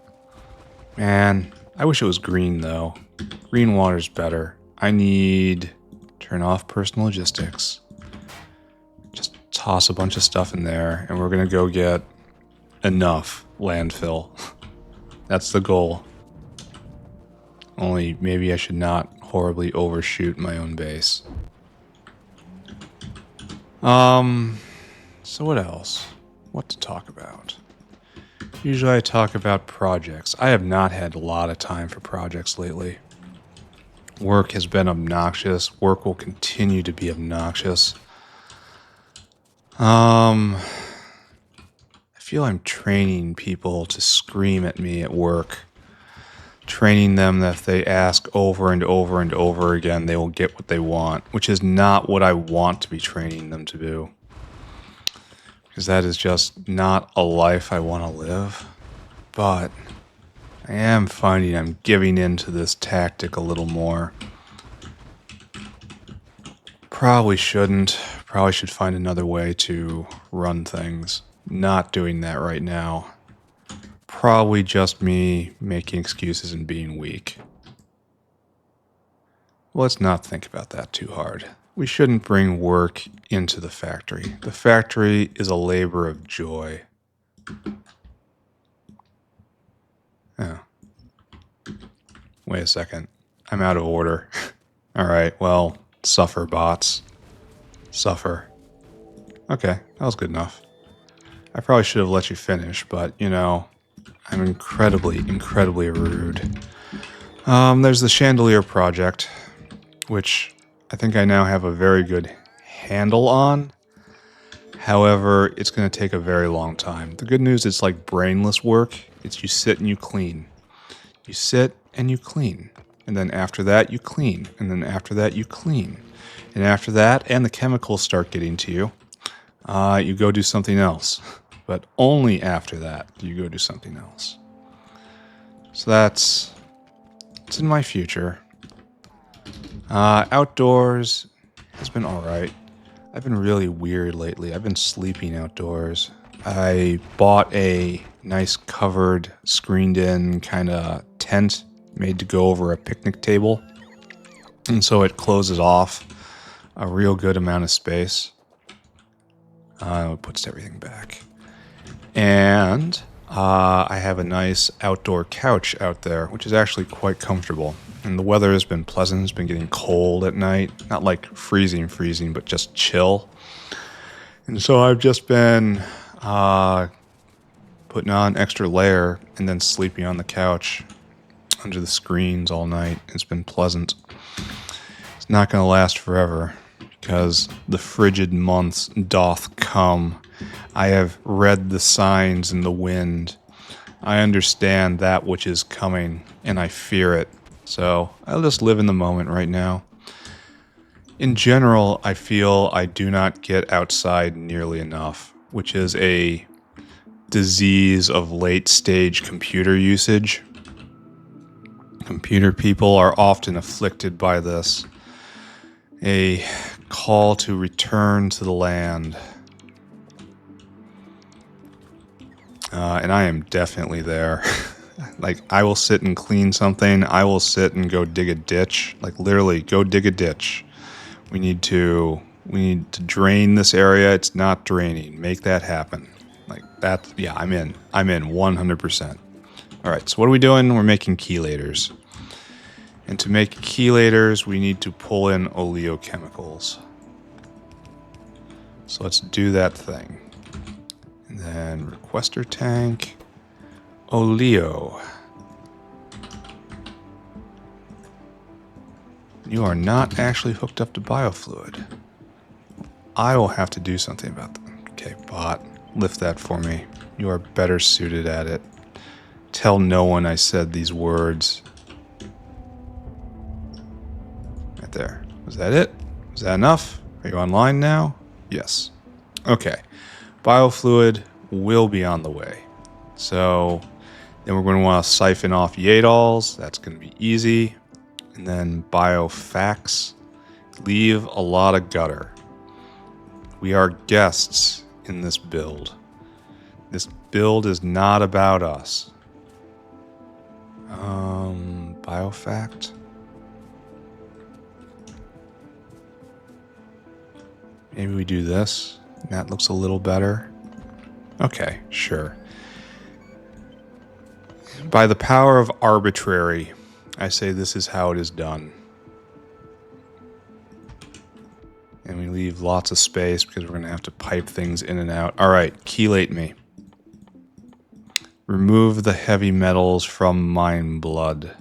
Man, I wish it was green though. Green water's better. I need... Turn off personal logistics. Just toss a bunch of stuff in there and we're gonna go get enough landfill. That's the goal. Only maybe I should not horribly overshoot my own base. So what else? What to talk about? Usually I talk about projects. I have not had a lot of time for projects lately. Work has been obnoxious. Work will continue to be obnoxious. I feel I'm training people to scream at me at work. Training them that if they ask over and over and over again, they will get what they want, which is not what I want to be training them to do. Because that is just not a life I want to live. But I am finding I'm giving in to this tactic a little more. Probably shouldn't. Probably should find another way to run things. Not doing that right now. Probably just me making excuses and being weak. Let's not think about that too hard. We shouldn't bring work into the factory. The factory is a labor of joy. Oh. Wait a second. I'm out of order. Alright, well, suffer, bots. Suffer. Okay, that was good enough. I probably should have let you finish, but, you know, I'm incredibly rude. There's the chandelier project, which I think I now have a very good handle on. However, it's going to take a very long time. The good news, it's like brainless work. It's you sit and you clean. You sit and you clean. And then after that, you clean. And then after that, you clean. And after that, and the chemicals start getting to you, you go do something else. But only after that do you go do something else. So it's in my future. Outdoors has been alright. I've been really weird lately. I've been sleeping outdoors. I bought a nice covered, screened-in kind of tent made to go over a picnic table. And so it closes off a real good amount of space. It puts everything back. And I have a nice outdoor couch out there, which is actually quite comfortable. And the weather has been pleasant. It's been getting cold at night. Not like freezing, but just chill. And so I've just been putting on an extra layer and then sleeping on the couch under the screens all night. It's been pleasant. It's not going to last forever because the frigid months doth come. I have read the signs in the wind. I understand that which is coming, and I fear it. So I'll just live in the moment right now. In general, I feel I do not get outside nearly enough, which is a disease of late-stage computer usage. Computer people are often afflicted by this. A call to return to the land. And I am definitely there. Like, I will sit and clean something. I will sit and go dig a ditch. Like, literally, go dig a ditch. We need to drain this area. It's not draining. Make that happen. Like that. Yeah, I'm in. I'm in 100%. All right. So what are we doing? We're making chelators. And to make chelators, we need to pull in oleochemicals. So let's do that thing. And then requester tank, oleo. You are not actually hooked up to biofluid. I will have to do something about that. Okay, bot, lift that for me. You are better suited at it. Tell no one I said these words. Right there. Was that it? Was that enough? Are you online now? Yes. Okay. Biofluid will be on the way. So then we're going to want to siphon off Yadols. That's going to be easy. And then biofax. Leave a lot of gutter. We are guests in this build. This build is not about us. Biofact. Maybe we do this. That looks a little better. Okay, sure. By the power of arbitrary, I say this is how it is done. And we leave lots of space because we're going to have to pipe things in and out. All right, chelate me. Remove the heavy metals from mine blood.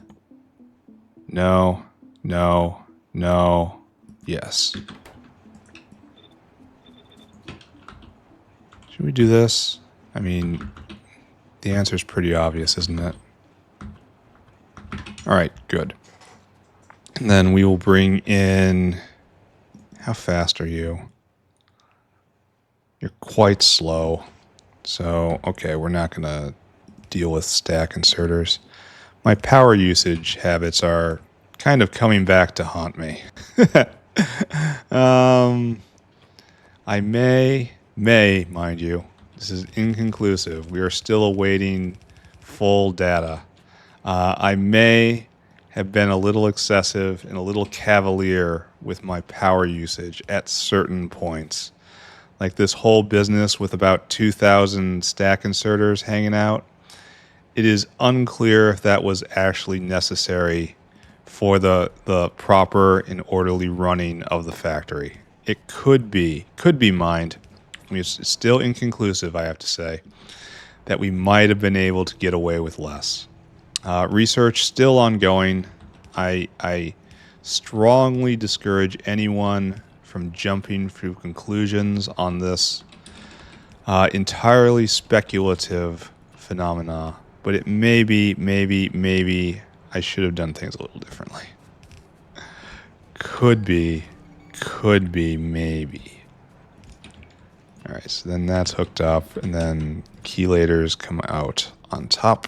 No, no, no, yes. Should we do this? I mean, the answer is pretty obvious, isn't it? All right, good. And then we will bring in... How fast are you? You're quite slow. So, okay, we're not going to deal with stack inserters. My power usage habits are kind of coming back to haunt me. I may, mind you, this is inconclusive. We are still awaiting full data. I may have been a little excessive and a little cavalier with my power usage at certain points. Like this whole business with about 2,000 stack inserters hanging out. It is unclear if that was actually necessary for the proper and orderly running of the factory. It could be mined. I mean, it's still inconclusive, I have to say, that we might have been able to get away with less. Research still ongoing. I strongly discourage anyone from jumping through conclusions on this entirely speculative phenomena. But it maybe I should have done things a little differently. Could be, maybe. All right, so then that's hooked up, and then chelators come out on top.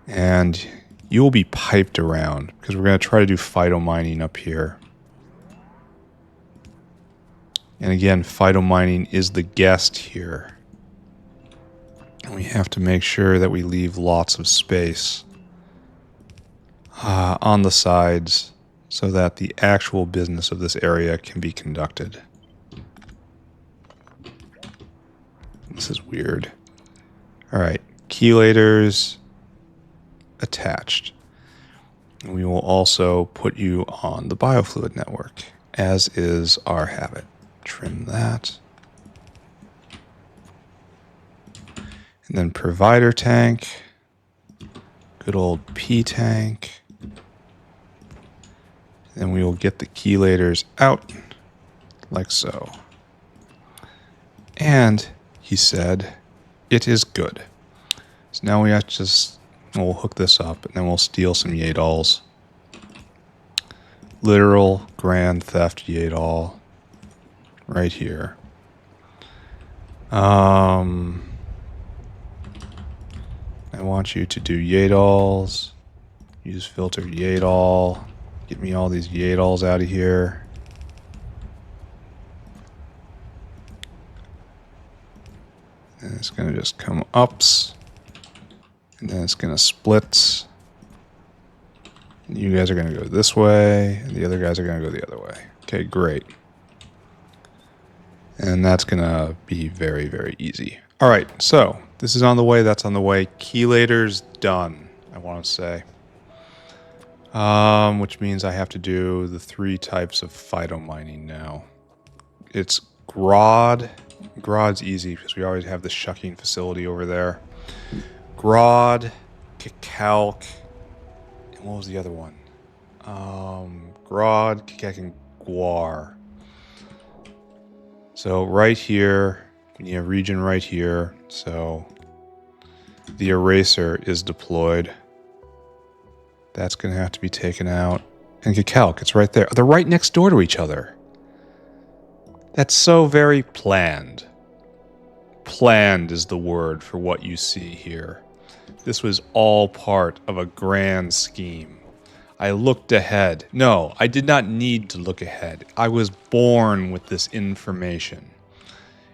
And you will be piped around, because we're going to try to do phytomining up here. And again, phytomining is the guest here. And we have to make sure that we leave lots of space on the sides so that the actual business of this area can be conducted. This is weird. All right, chelators attached. And we will also put you on the biofluid network, as is our habit. Trim that. And then provider tank. Good old P tank. Then we will get the chelators out, like so. And he said, it is good. So now we have to just, we'll hook this up, and then we'll steal some Yadols. Literal grand theft Yadol. Right here. I want you to do Yadols. Use filter Yadol. Get me all these Yadols out of here. And it's going to just come ups And then it's going to split. And you guys are going to go this way. And the other guys are going to go the other way. Okay, great. And that's going to be very, very easy. All right, so this is on the way. That's on the way. Chelators done, I want to say. Which means I have to do the 3 types of phytomining now. It's Grod. Grod's easy because we always have the shucking facility over there. Grod, Cacalc, and what was the other one? Grod, Cacalc, and Guar. So right here, you have region right here. So the eraser is deployed. That's going to have to be taken out. And Cacalc, it's right there. They're right next door to each other. That's so very planned. Planned is the word for what you see here. This was all part of a grand scheme. I looked ahead. No, I did not need to look ahead. I was born with this information.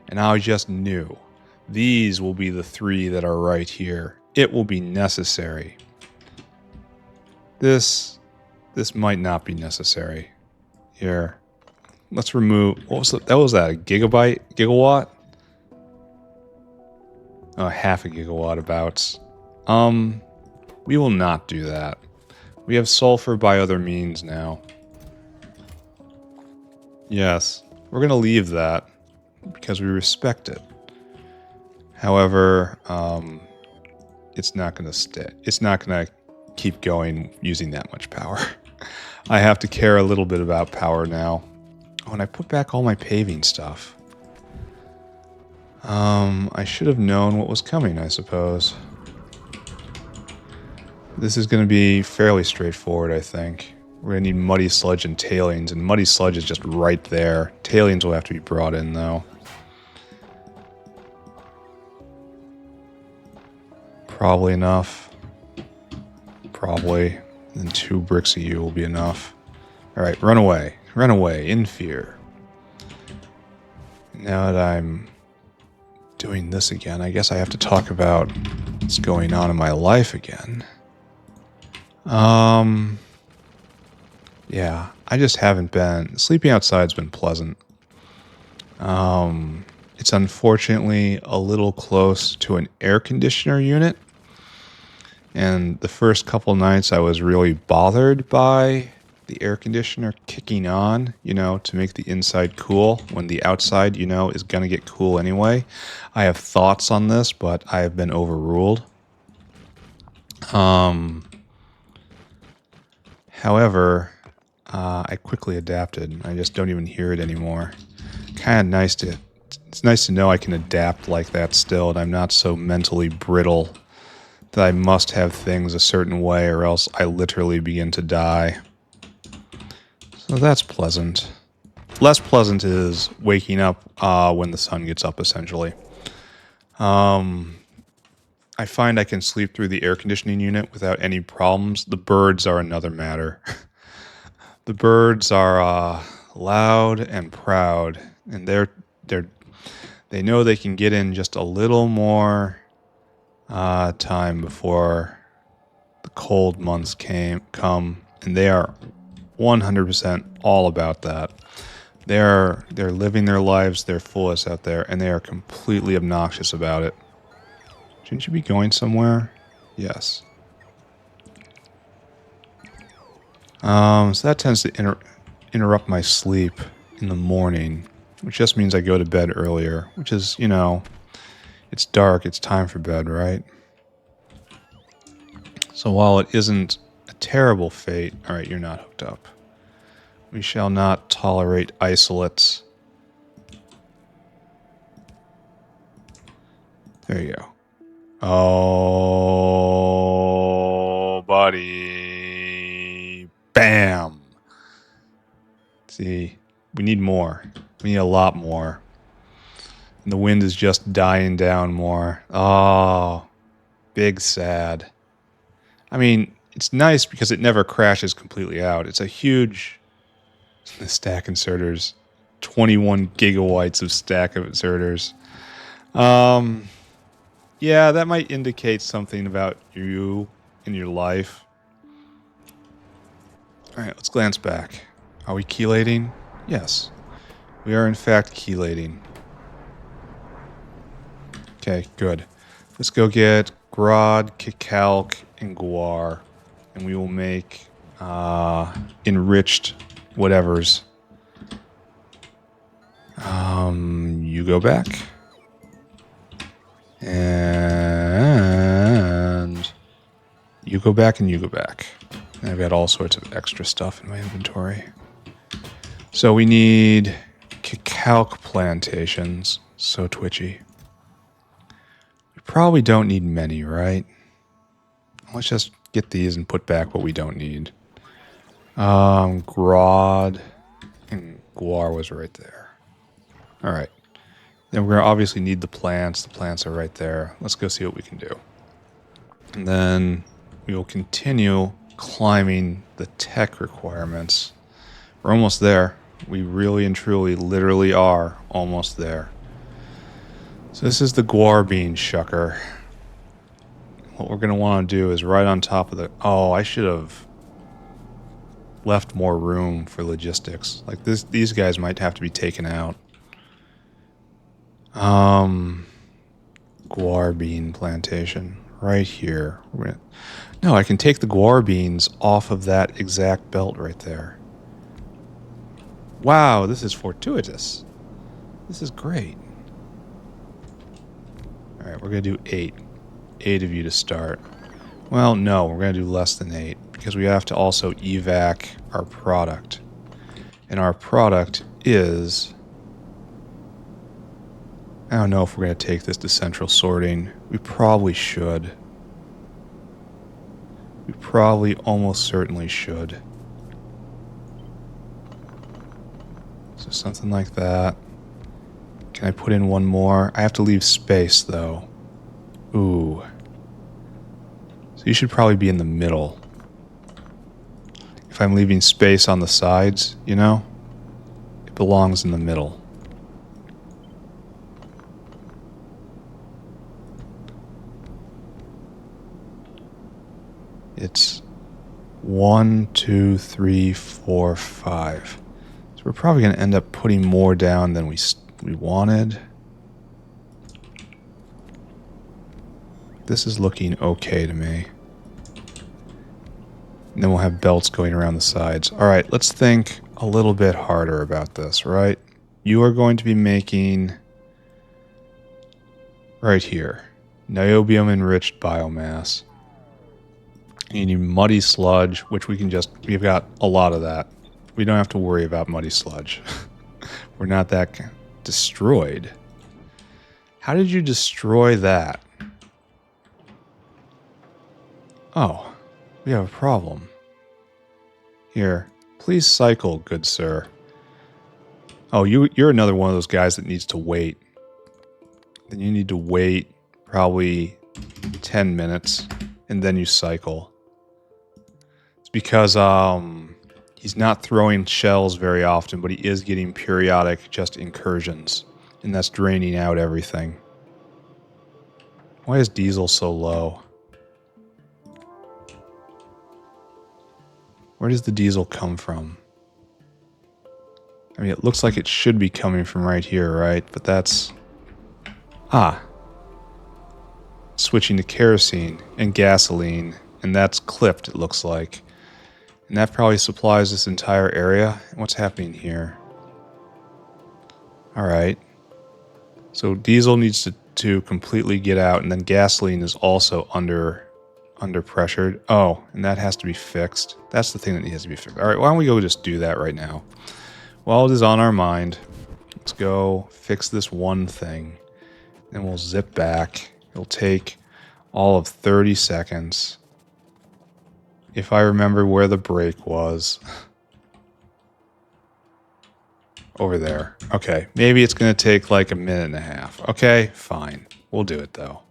And I just knew. These will be the 3 that are right here. It will be necessary. This might not be necessary. Here. Let's remove... What was that? Was that a gigabyte? Gigawatt? Oh, half a gigawatt abouts. We will not do that. We have sulfur by other means now. Yes, we're going to leave that because we respect it. However, it's not going to stay. It's not going to keep going using that much power. I have to care a little bit about power now. Oh, and I put back all my paving stuff. I should have known what was coming, I suppose. This is going to be fairly straightforward, I think. We're going to need muddy sludge and tailings, and muddy sludge is just right there. Tailings will have to be brought in, though. Probably enough. Probably. And 2 bricks of you will be enough. Alright, run away. Run away, in fear. Now that I'm doing this again, I guess I have to talk about what's going on in my life again. Yeah, I just haven't been... Sleeping outside's been pleasant. It's unfortunately a little close to an air conditioner unit. And the first couple nights I was really bothered by the air conditioner kicking on, you know, to make the inside cool when the outside, you know, is going to get cool anyway. I have thoughts on this, but I have been overruled. However, I quickly adapted. I just don't even hear it anymore. Kind of nice to... It's nice to know I can adapt like that still, and I'm not so mentally brittle that I must have things a certain way or else I literally begin to die. So that's pleasant. Less pleasant is waking up when the sun gets up, essentially. I find I can sleep through the air conditioning unit without any problems. The birds are another matter. The birds are loud and proud, and they know they can get in just a little more time before the cold months come, and they are 100% all about that. They're living their lives their fullest out there, and they are completely obnoxious about it. Shouldn't you be going somewhere? Yes. So that tends to interrupt my sleep in the morning, which just means I go to bed earlier, which is, you know, it's dark, it's time for bed, right? So while it isn't a terrible fate... Alright, you're not hooked up. We shall not tolerate isolates. There you go. Oh, buddy. Bam! See, we need more. We need a lot more. And the wind is just dying down more. Oh, big sad. I mean, it's nice because it never crashes completely out. It's a huge stack inserters. 21 gigawatts of stack of inserters. Yeah, that might indicate something about you in your life. Alright, let's glance back. Are we chelating? Yes. We are in fact chelating. Okay, good. Let's go get Grod, Kicalc, and Guar. And we will make enriched whatevers. You go back. And you go back and you go back. And I've got all sorts of extra stuff in my inventory. So we need Kicalc plantations. So twitchy. We probably don't need many, right? Let's just get these and put back what we don't need. Grod and Guar was right there. Alright. Then we're going to obviously need the plants. The plants are right there. Let's go see what we can do. And then we will continue climbing the tech requirements. We're almost there. We really and truly literally are almost there. So this is the Guar bean shucker. What we're going to want to do is right on top of the... Oh, I should have left more room for logistics. Like these guys might have to be taken out. Guar bean plantation right here. No, I can take the guar beans off of that exact belt right there. Wow, this is fortuitous. This is great. All right, we're going to do 8. 8 of you to start. Well, no, we're going to do less than 8 because we have to also evac our product. And our product is... I don't know if we're going to take this to central sorting. We probably should. We probably almost certainly should. So something like that. Can I put in one more? I have to leave space, though. Ooh. So you should probably be in the middle. If I'm leaving space on the sides, you know? It belongs in the middle. It's 1, 2, 3, 4, 5. So we're probably going to end up putting more down than we wanted. This is looking okay to me. And then we'll have belts going around the sides. All right, let's think a little bit harder about this, right? You are going to be making right here, Niobium-Enriched Biomass. You need muddy sludge, which we've got a lot of that. We don't have to worry about muddy sludge. We're not that destroyed. How did you destroy that? Oh, we have a problem. Here, please cycle, good sir. Oh, you're another one of those guys that needs to wait. Then you need to wait probably 10 minutes, and then you cycle. It's because he's not throwing shells very often, but he is getting periodic just incursions, and that's draining out everything. Why is diesel so low? Where does the diesel come from? I mean, it looks like it should be coming from right here, right? But that's... Ah. Switching to kerosene and gasoline, and that's clipped, it looks like. And that probably supplies this entire area. What's happening here? Alright. So diesel needs to completely get out, and then gasoline is also under pressured. Oh, and that has to be fixed. That's the thing that needs to be fixed. Alright, why don't we go just do that right now? While it is on our mind, let's go fix this one thing. Then we'll zip back. It'll take all of 30 seconds. If I remember where the break was. Over there. Okay, maybe it's going to take like a minute and a half. Okay, fine. We'll do it though.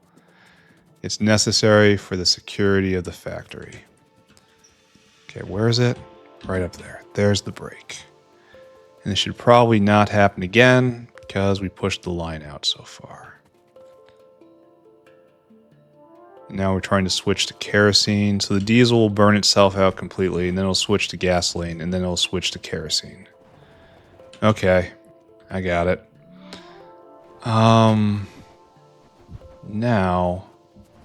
It's necessary for the security of the factory. Okay, where is it? Right up there. There's the break. And it should probably not happen again because we pushed the line out so far. Now we're trying to switch to kerosene. So the diesel will burn itself out completely, and then it'll switch to gasoline, and then it'll switch to kerosene. Okay, I got it. Now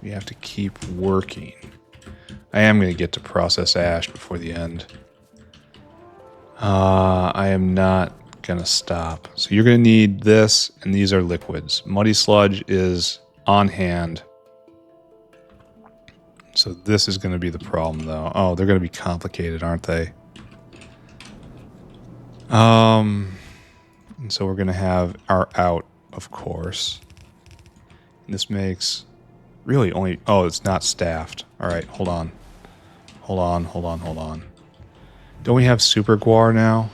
we have to keep working. I am going to get to process ash before the end. I am not going to stop. So you're going to need this, and these are liquids. Muddy sludge is on hand. So this is going to be the problem, though. Oh, they're going to be complicated, aren't they? And so we're going to have our out, of course. And this makes really only... Oh, it's not staffed. All right, hold on. Hold on. Don't we have super guar now?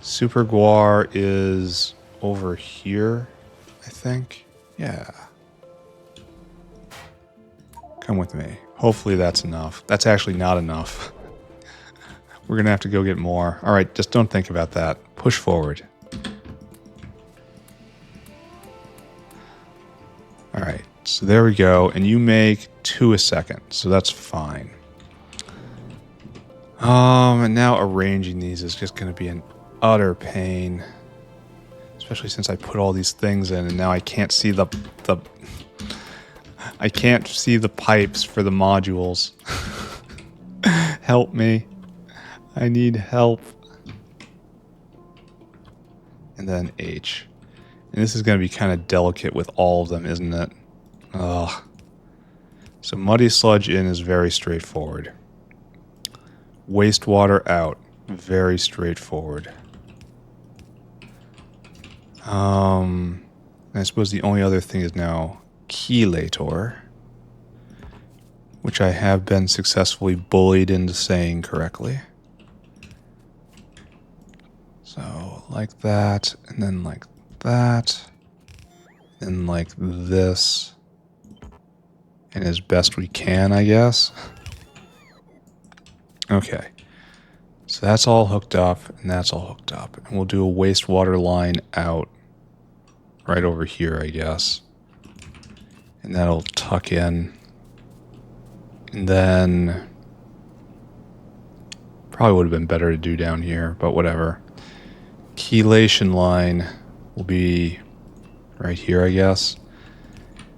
Super guar is over here, I think. Yeah. Come with me. Hopefully that's enough. That's actually not enough. We're going to have to go get more. All right, just don't think about that. Push forward. All right, so there we go. And you make 2 a second, so that's fine. And now arranging these is just going to be an utter pain. Especially since I put all these things in and now I can't see the I can't see the pipes for the modules. Help me. I need help. And then H. And this is going to be kind of delicate with all of them, isn't it? Ugh. So muddy sludge in is very straightforward. Wastewater out. Very straightforward. I suppose the only other thing is now chelator, which I have been successfully bullied into saying correctly. So like that, and then like that, and like this, and as best we can, I guess. Okay, so that's all hooked up, and that's all hooked up, and we'll do a wastewater line out right over here, I guess. And that'll tuck in. And then probably would have been better to do down here, but whatever. Chelation line will be right here, I guess.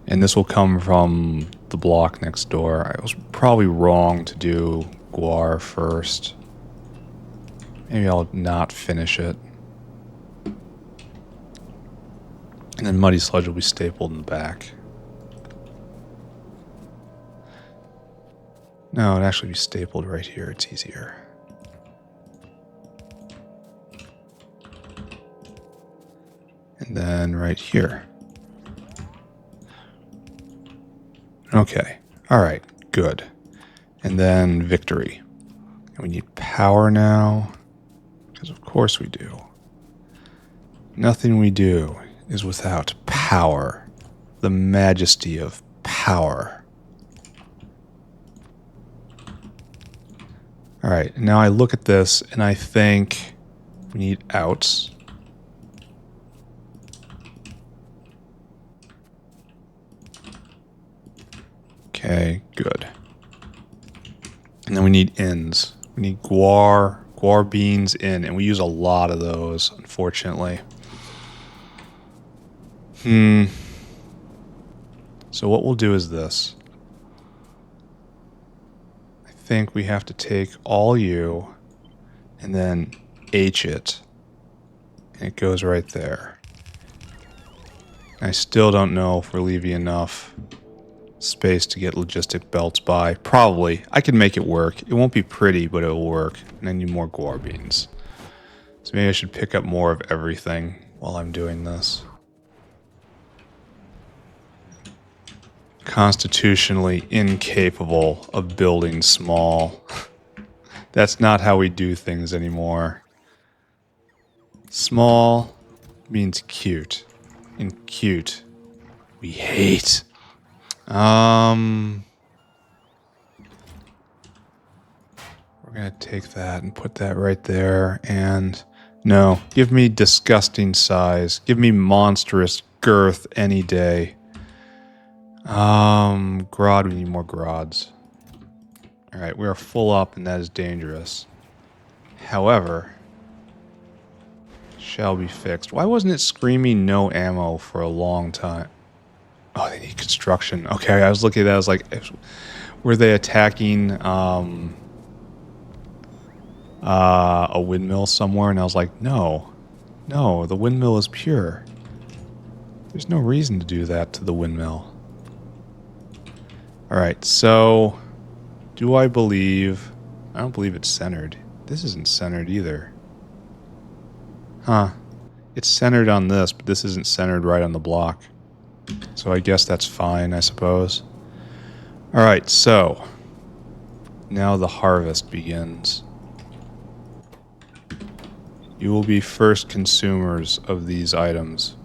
And this will come from the block next door. I was probably wrong to do guar first. Maybe I'll not finish it. And then muddy sludge will be stapled in the back. No, it'd actually be stapled right here. It's easier. And then right here. Okay. All right. Good. And then victory. And we need power now. Because of course we do. Nothing we do is without power. The majesty of power. All right, now I look at this and I think we need outs. Okay, good. And then we need ins. We need guar beans in, and we use a lot of those, unfortunately. So what we'll do is this. I think we have to take all U and then H it. And it goes right there. I still don't know if we're leaving enough space to get logistic belts by. Probably. I can make it work. It won't be pretty, but it will work. And I need more guar beans. So maybe I should pick up more of everything while I'm doing this. Constitutionally incapable of building small. That's not how we do things anymore. Small means cute. And cute we hate. We're gonna take that and put that right there. And no, give me disgusting size. Give me monstrous girth any day. Grod, we need more grods. Alright, we are full up and that is dangerous. However, shall be fixed. Why wasn't it screaming no ammo for a long time? Oh, they need construction. Okay, I was looking at that, I was like, were they attacking a windmill somewhere? And I was like, no. No, the windmill is pure. There's no reason to do that to the windmill. Alright, so do I believe... I don't believe it's centered. This isn't centered either. Huh. It's centered on this, but this isn't centered right on the block. So I guess that's fine, I suppose. Alright, so now the harvest begins. You will be first consumers of these items.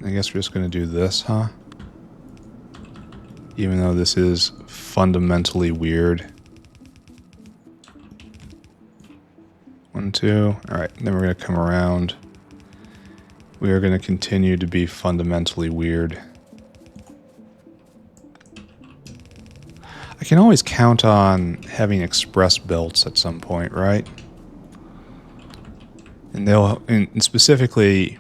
I guess we're just going to do this, huh? Even though this is fundamentally weird. 1, 2. Alright, then we're going to come around. We are going to continue to be fundamentally weird. I can always count on having express belts at some point, right? And they'll, and specifically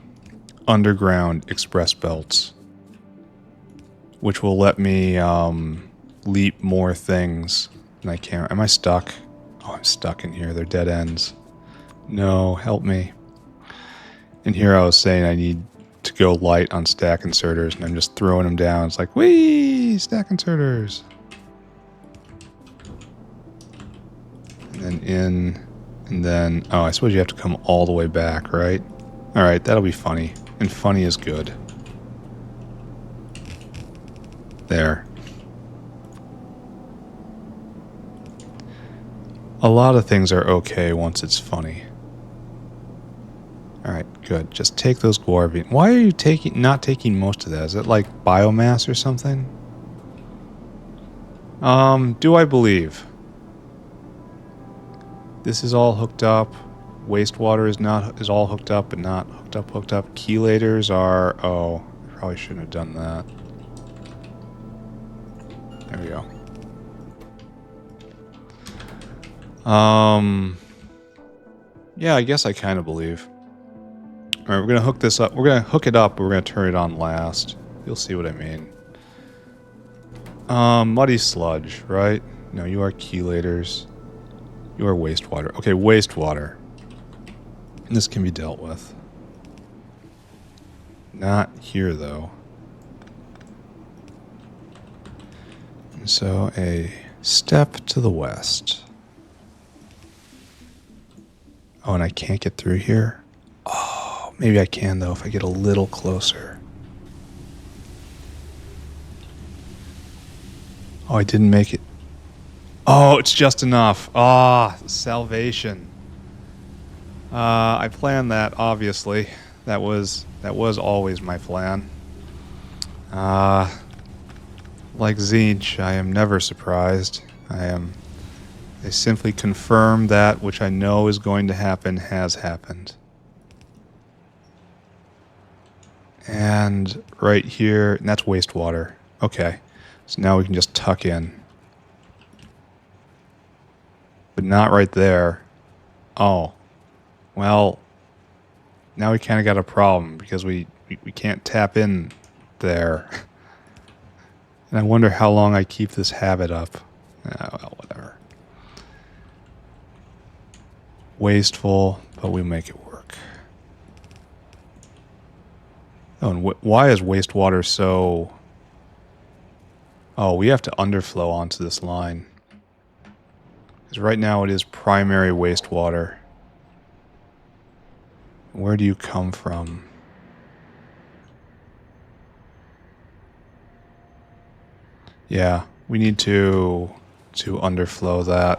underground express belts, which will let me leap more things than I can. Am I stuck? Oh, I'm stuck in here. They're dead ends. No, help me. And here I was saying I need to go light on stack inserters, and I'm just throwing them down. It's like, whee, stack inserters. And then in, and then, oh, I suppose you have to come all the way back, right? Alright, that'll be funny. And funny is good. There. A lot of things are okay once it's funny. Alright, good. Just take those Guarvian. Why are you not taking most of that? Is it like biomass or something? Do I believe? This is all hooked up. Wastewater is all hooked up, but not hooked up. Chelators are... Oh, I probably shouldn't have done that. There we go. Yeah, I guess I kind of believe. Alright, we're gonna hook this up. We're gonna hook it up, but we're gonna turn it on last. You'll see what I mean. Muddy sludge, right? No, you are chelators. You are wastewater. Okay, wastewater. This can be dealt with. Not here, though. And so, a step to the west. Oh, and I can't get through here? Oh, maybe I can, though, if I get a little closer. Oh, I didn't make it. Oh, it's just enough. Ah, salvation. I planned that, obviously. That was always my plan. Like Zinch, I am never surprised. I simply confirm that which I know is going to happen has happened. And right here, and that's wastewater. Okay, so now we can just tuck in. But not right there. Oh. Well, now we kind of got a problem because we can't tap in there. And I wonder how long I keep this habit up. Well, whatever. Wasteful, but we make it work. Oh, and why is wastewater so... Oh, we have to underflow onto this line. Because right now it is primary wastewater. Where do you come from? Yeah, we need to underflow that.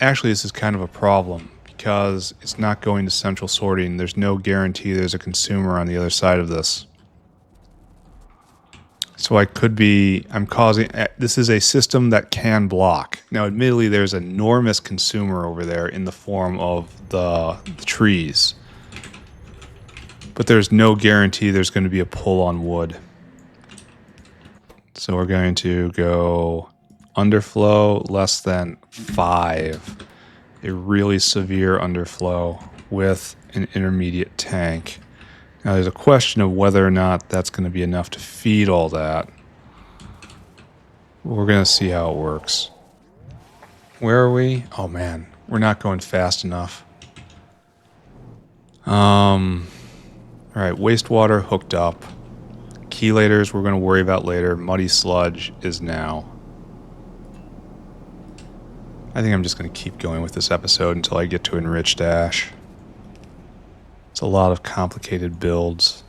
Actually this is kind of a problem because it's not going to central sorting. There's no guarantee there's a consumer on the other side of this. So I'm causing, this is a system that can block. Now, admittedly, there's an enormous consumer over there in the form of the trees. But there's no guarantee there's going to be a pull on wood. So we're going to go underflow less than 5. A really severe underflow with an intermediate tank. Now there's a question of whether or not that's going to be enough to feed all that. We're going to see how it works. Where are we? Oh man, we're not going fast enough. Alright, wastewater hooked up. Chelators we're going to worry about later. Muddy sludge is now. I think I'm just going to keep going with this episode until I get to enriched ash. It's a lot of complicated builds.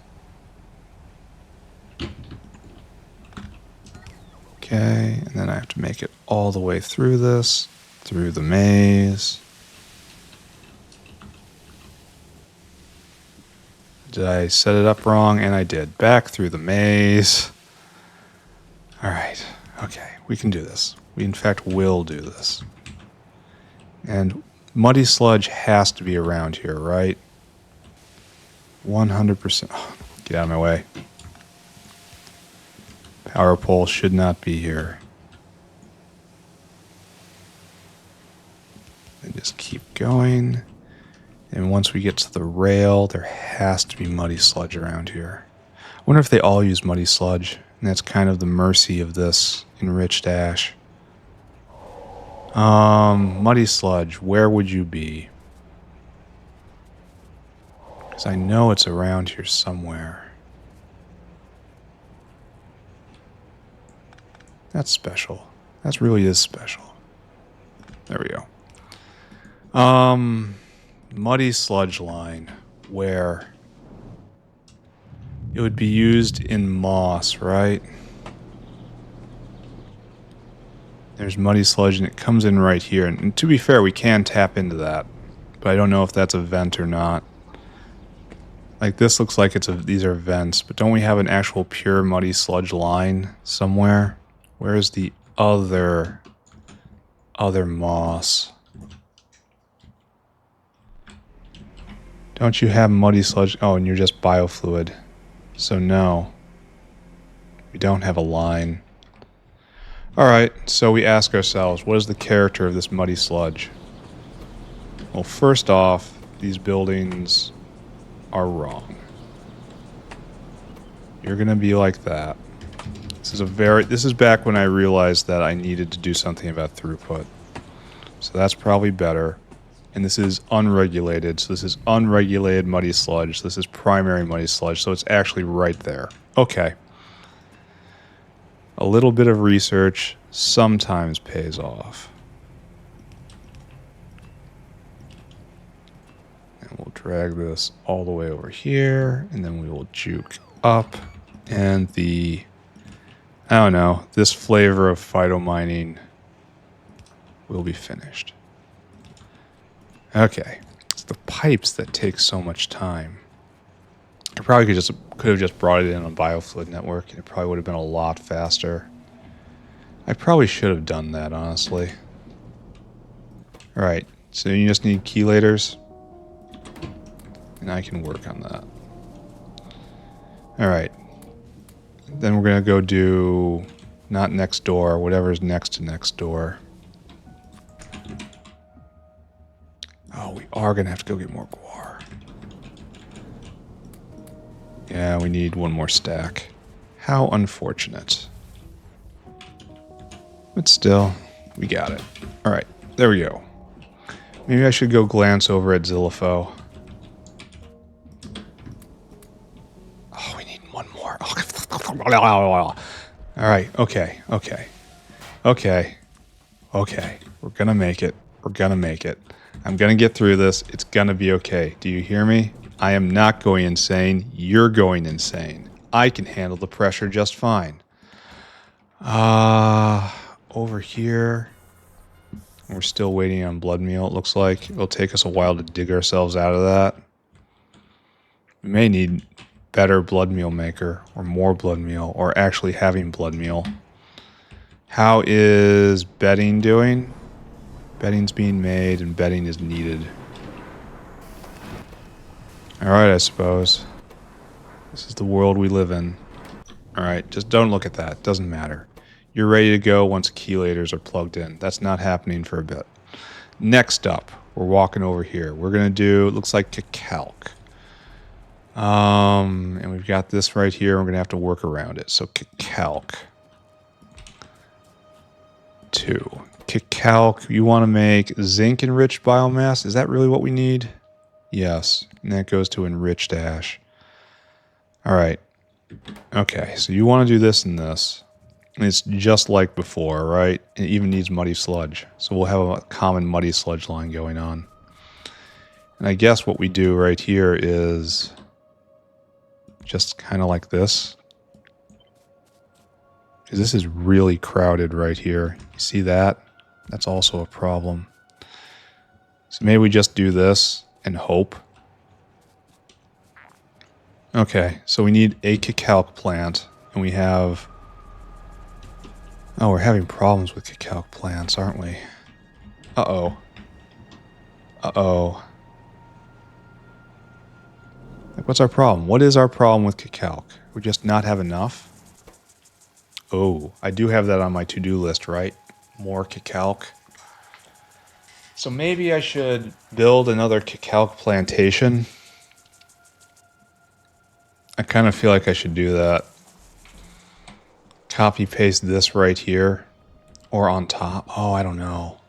Okay, and then I have to make it all the way through this, through the maze. Did I set it up wrong? And I did. Back through the maze. Alright, okay, we can do this. We in fact will do this. And muddy sludge has to be around here, right? 100%. Oh, get out of my way. Power pole should not be here. And just keep going. And once we get to the rail, there has to be muddy sludge around here. I wonder if they all use muddy sludge. And that's kind of the mercy of this enriched ash. Muddy sludge, where would you be? Because I know it's around here somewhere. That's special. That really is special. There we go. Muddy sludge line, where it would be used in moss, right? There's muddy sludge and it comes in right here. And to be fair, we can tap into that, but I don't know if that's a vent or not. Like this looks like these are vents, but don't we have an actual pure muddy sludge line somewhere? Where's the other moss? Don't you have muddy sludge? Oh, and you're just biofluid. So no. We don't have a line. Alright, so we ask ourselves, what is the character of this muddy sludge? Well, first off, these buildings are wrong. You're gonna be like that. This is back when I realized that I needed to do something about throughput. So that's probably better. And this is unregulated, so this is unregulated muddy sludge. This is primary muddy sludge, so it's actually right there. Okay. A little bit of research sometimes pays off. And we'll drag this all the way over here, and then we will juke up, and I don't know, this flavor of phytomining will be finished. Okay, it's the pipes that take so much time. I probably could have just brought it in on Biofluid Network, and it probably would have been a lot faster. I probably should have done that, honestly. Alright, so you just need chelators, and I can work on that. Alright, then we're going to go do, not next door, whatever's next to next door. Oh, we are going to have to go get more guar. Yeah, we need one more stack. How unfortunate. But still, we got it. Alright, there we go. Maybe I should go glance over at Xyhliphoe. Oh, we need one more. Alright, okay. We're gonna make it. We're gonna make it. I'm gonna get through this. It's gonna be okay. Do you hear me? I am not going insane. You're going insane. I can handle the pressure just fine. Over here. We're still waiting on blood meal, it looks like. It'll take us a while to dig ourselves out of that. We may need better blood meal maker, or more blood meal, or actually having blood meal. How is bedding doing? Bedding's being made, and bedding is needed. Alright, I suppose. This is the world we live in. Alright, just don't look at that. Doesn't matter. You're ready to go once chelators are plugged in. That's not happening for a bit. Next up, we're walking over here. We're going to do, it looks like calc. And we've got this right here. We're going to have to work around it. So calc 2. Calc, you want to make zinc-enriched biomass? Is that really what we need? Yes. And that goes to enriched ash. Alright. Okay, so you want to do this and this. And it's just like before, right? It even needs muddy sludge. So we'll have a common muddy sludge line going on. And I guess what we do right here is just kind of like this. Because this is really crowded right here. You see that? That's also a problem. So maybe we just do this and hope. Okay, so we need a calc plant. And we have... Oh, we're having problems with calc plants, aren't we? Uh-oh. Uh-oh. Like, what's our problem? What is our problem with calc? We just not have enough? Oh, I do have that on my to-do list, right? More calc. So maybe I should build another calc plantation. I kind of feel like I should do that. Copy paste this right here. Or on top. Oh, I don't know.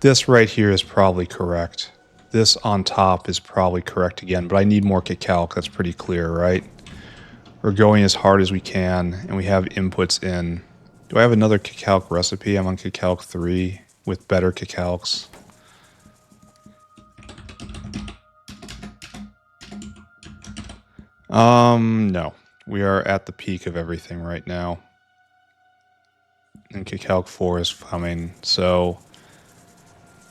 This right here is probably correct. This on top is probably correct again, but I need more calc. That's pretty clear, right? We're going as hard as we can, and we have inputs in. Do I have another calc recipe? I'm on calc 3 with better calcs. No. We are at the peak of everything right now. And calc 4 is coming, so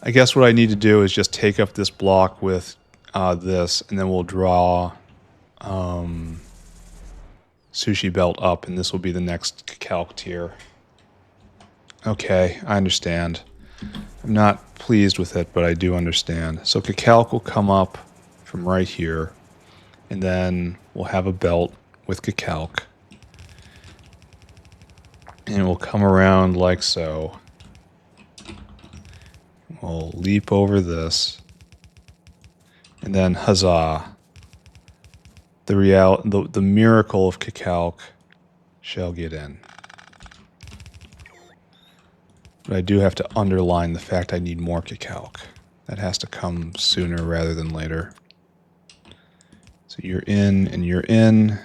I guess what I need to do is just take up this block with this, and then we'll draw sushi belt up, and this will be the next calc tier. Okay, I understand. I'm not pleased with it, but I do understand. So calc will come up from right here, and then we'll have a belt with calc. And it will come around like so. We'll leap over this. And then huzzah. The miracle of calc shall get in. But I do have to underline the fact I need more calc. That has to come sooner rather than later. So you're in and you're in.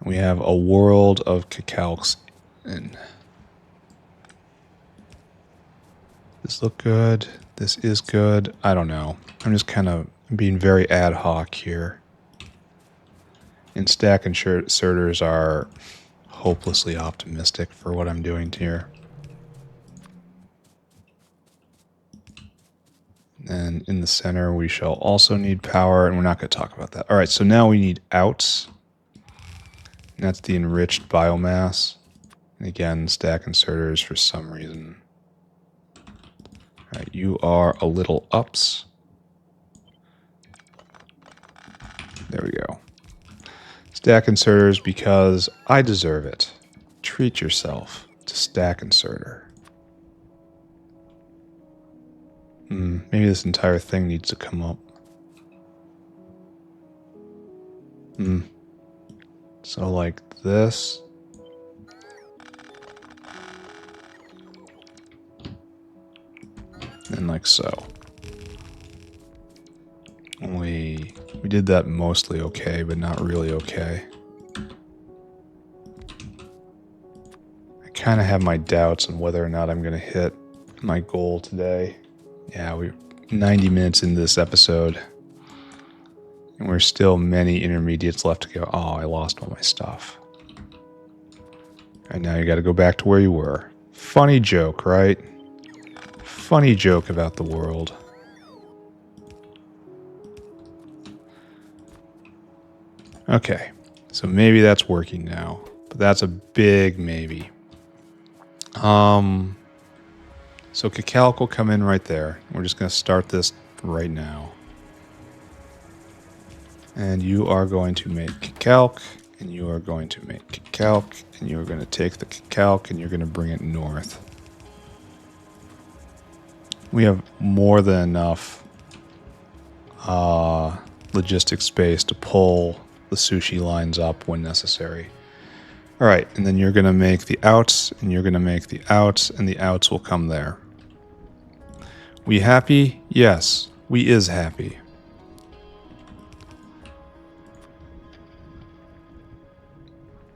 And we have a world of calcs in. This look good? This is good? I don't know. I'm just kind of being very ad hoc here. And stack inserters are hopelessly optimistic for what I'm doing here. And in the center, we shall also need power, and we're not going to talk about that. All right, so now we need outs. And that's the enriched biomass. And again, stack inserters for some reason. All right, you are a little ups. There we go. Stack inserters because I deserve it. Treat yourself to stack inserter. Maybe this entire thing needs to come up. So like this. And like so. We did that mostly okay, but not really okay. I kind of have my doubts on whether or not I'm going to hit my goal today. Yeah, we're 90 minutes into this episode. And we're still many intermediates left to go. Oh, I lost all my stuff. And now you got to go back to where you were. Funny joke, right? Funny joke about the world. Okay, so maybe that's working now, but that's a big maybe. So Cacalc will come in right there. We're just going to start this right now. And you are going to make Cacalc, and you are going to make Cacalc, and you are going to take the Cacalc, and you're going to bring it north. We have more than enough logistic space to pull the sushi lines up when necessary. All right, and then you're going to make the outs, and you're going to make the outs, and the outs will come there. We happy? Yes, we is happy.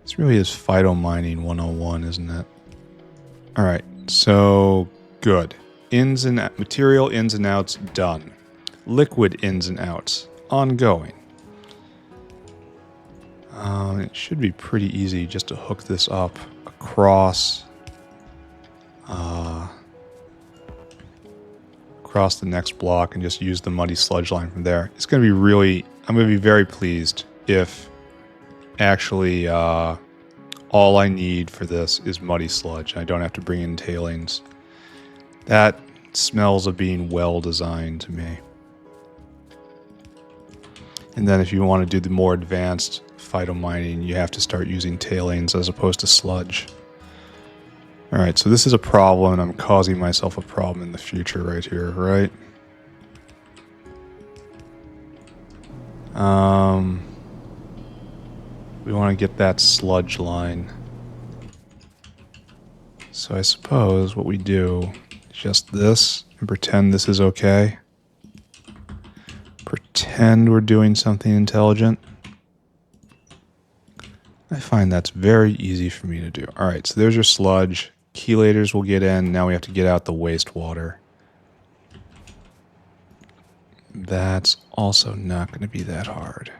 This really is Phytomining 101, isn't it? All right, so good. Material ins and outs done. Liquid ins and outs ongoing. It should be pretty easy just to hook this up across the next block and just use the muddy sludge line from there. It's going to be really, I'm going to be very pleased if actually all I need for this is muddy sludge. I don't have to bring in tailings. That smells of being well designed to me. And then if you want to do the more advanced phytomining, you have to start using tailings as opposed to sludge. Alright, so this is a problem, and I'm causing myself a problem in the future right here, right? We want to get that sludge line. So I suppose what we do is just this, and pretend this is okay. Pretend we're doing something intelligent. I find that's very easy for me to do. Alright, so there's your sludge. Chelators will get in. Now we have to get out the wastewater. That's also not going to be that hard.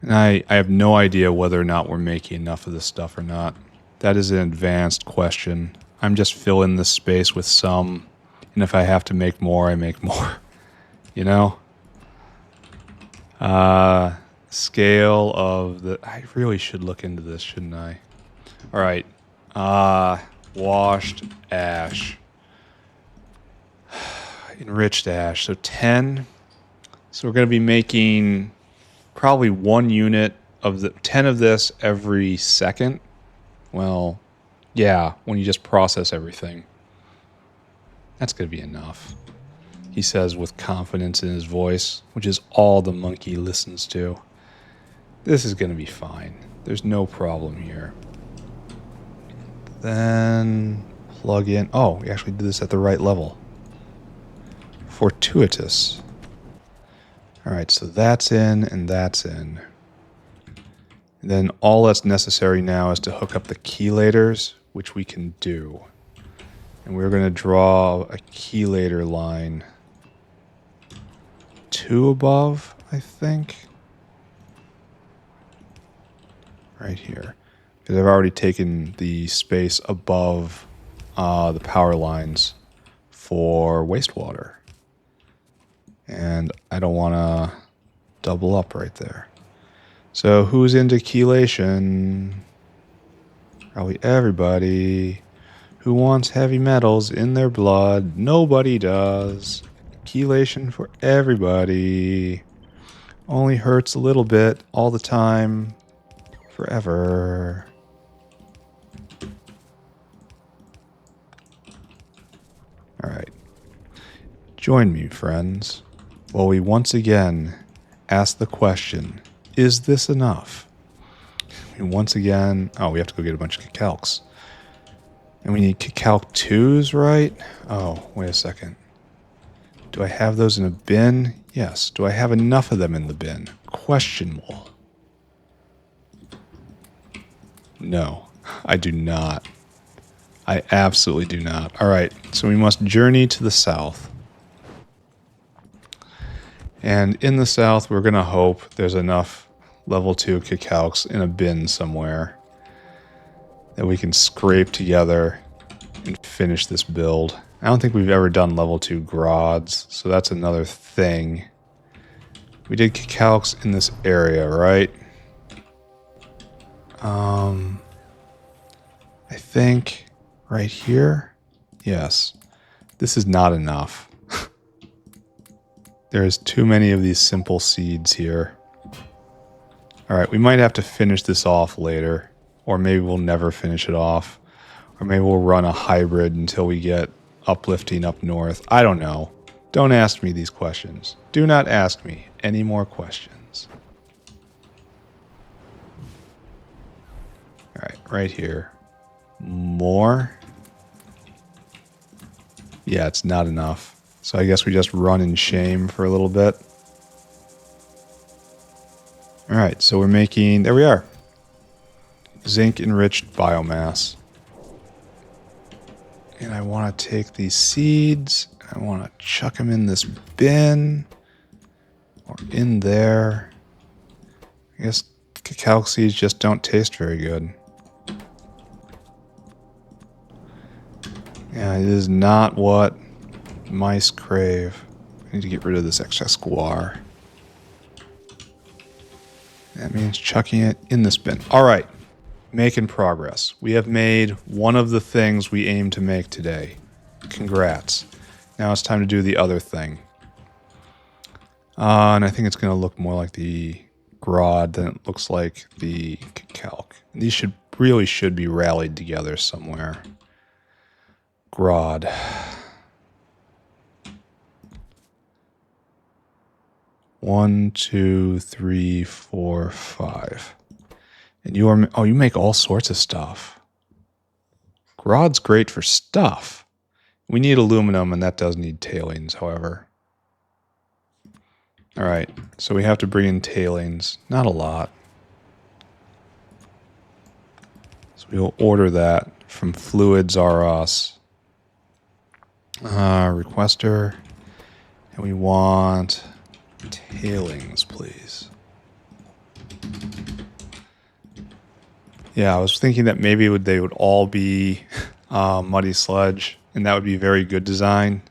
And I have no idea whether or not we're making enough of this stuff or not. That is an advanced question. I'm just filling this space with some, and if I have to make more, I make more. You know? Scale of the... I really should look into this, shouldn't I? Alright. Washed ash. Enriched ash. So 10. So we're going to be making probably 1 unit of the 10 of this every second. Well, yeah, when you just process everything. That's going to be enough. He says with confidence in his voice, which is all the monkey listens to. This is going to be fine. There's no problem here. Then plug in. Oh, we actually did this at the right level. Fortuitous. Alright, so that's in and that's in. And then all that's necessary now is to hook up the chelators, which we can do. And we're going to draw a chelator line 2 above, I think. Right here. Because I've already taken the space above the power lines for wastewater. And I don't want to double up right there. So who's into chelation? Probably everybody. Who wants heavy metals in their blood? Nobody does. Chelation for everybody. Only hurts a little bit all the time. Forever. Alright. Join me, friends, while we once again ask the question, is this enough? And once again, we have to go get a bunch of Cacalcs. And we need Cacalc 2s, right? Oh, wait a second. Do I have those in a bin? Yes. Do I have enough of them in the bin? Questionable. No, I do not. I absolutely do not. All right, so we must journey to the south. And in the south, we're going to hope there's enough level 2 Cacalcs in a bin somewhere that we can scrape together and finish this build. I don't think we've ever done level 2 grods, so that's another thing. We did calcs in this area, right? I think right here. Yes. This is not enough. There's too many of these simple seeds here. Alright, we might have to finish this off later. Or maybe we'll never finish it off. Or maybe we'll run a hybrid until we get uplifting up north. I don't know. Don't ask me these questions. Do not ask me any more questions. Alright, right here. More. Yeah, it's not enough. So I guess we just run in shame for a little bit. Alright, so we're making... There we are. Zinc-Enriched Biomass. And I want to take these seeds. I want to chuck them in this bin. Or in there. I guess cacao seeds just don't taste very good. Yeah, it is not what mice crave. I need to get rid of this excess guar. That means chucking it in this bin. Alright. Making progress. We have made one of the things we aim to make today. Congrats. Now it's time to do the other thing. And I think it's going to look more like the grod than it looks like the calc. These really should be rallied together somewhere. Grod. One, two, three, four, five. And you are... Oh, you make all sorts of stuff. Grod's great for stuff. We need aluminum, and that does need tailings, however. Alright, so we have to bring in tailings. Not a lot. So we'll order that from Fluids R Us. Requester. And we want tailings, please. Yeah, I was thinking that maybe they would all be muddy sludge, and that would be very good design.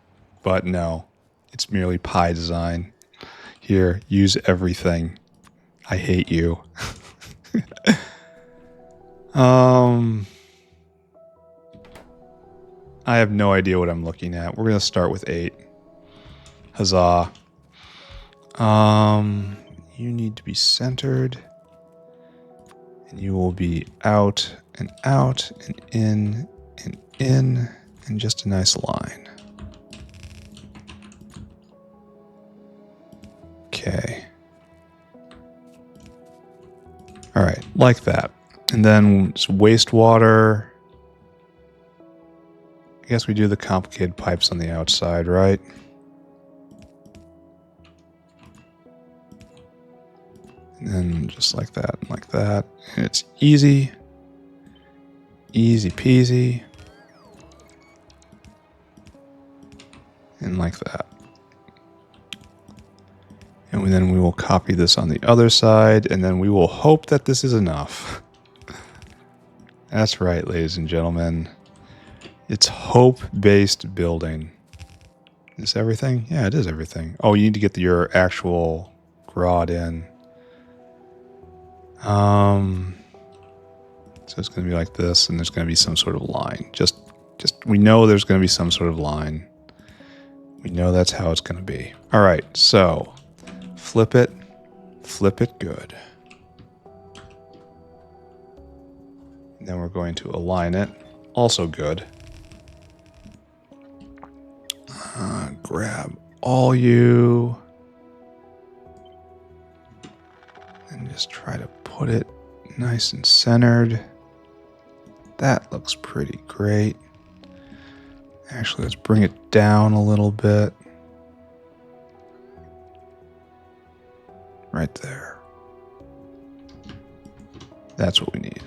But no, it's merely pie design. Here, use everything. I hate you. I have no idea what I'm looking at. We're going to start with 8. Huzzah. You need to be centered. And you will be out and in and just a nice line. Okay. All right, like that. And then it's wastewater. I guess we do the complicated pipes on the outside, right? And then just like that and like that. And it's easy. Easy peasy. And like that. And then we will copy this on the other side, and then we will hope that this is enough. That's right, ladies and gentlemen. It's hope-based building. Is this everything? Yeah, it is everything. Oh, you need to get your actual grod in. So it's going to be like this, and there's going to be some sort of line. Just we know there's going to be some sort of line. We know that's how it's going to be. All right, so flip it good. And then we're going to align it, also good. Grab all you, and just try to put it nice and centered. That looks pretty great. Actually, let's bring it down a little bit. Right there. That's what we need.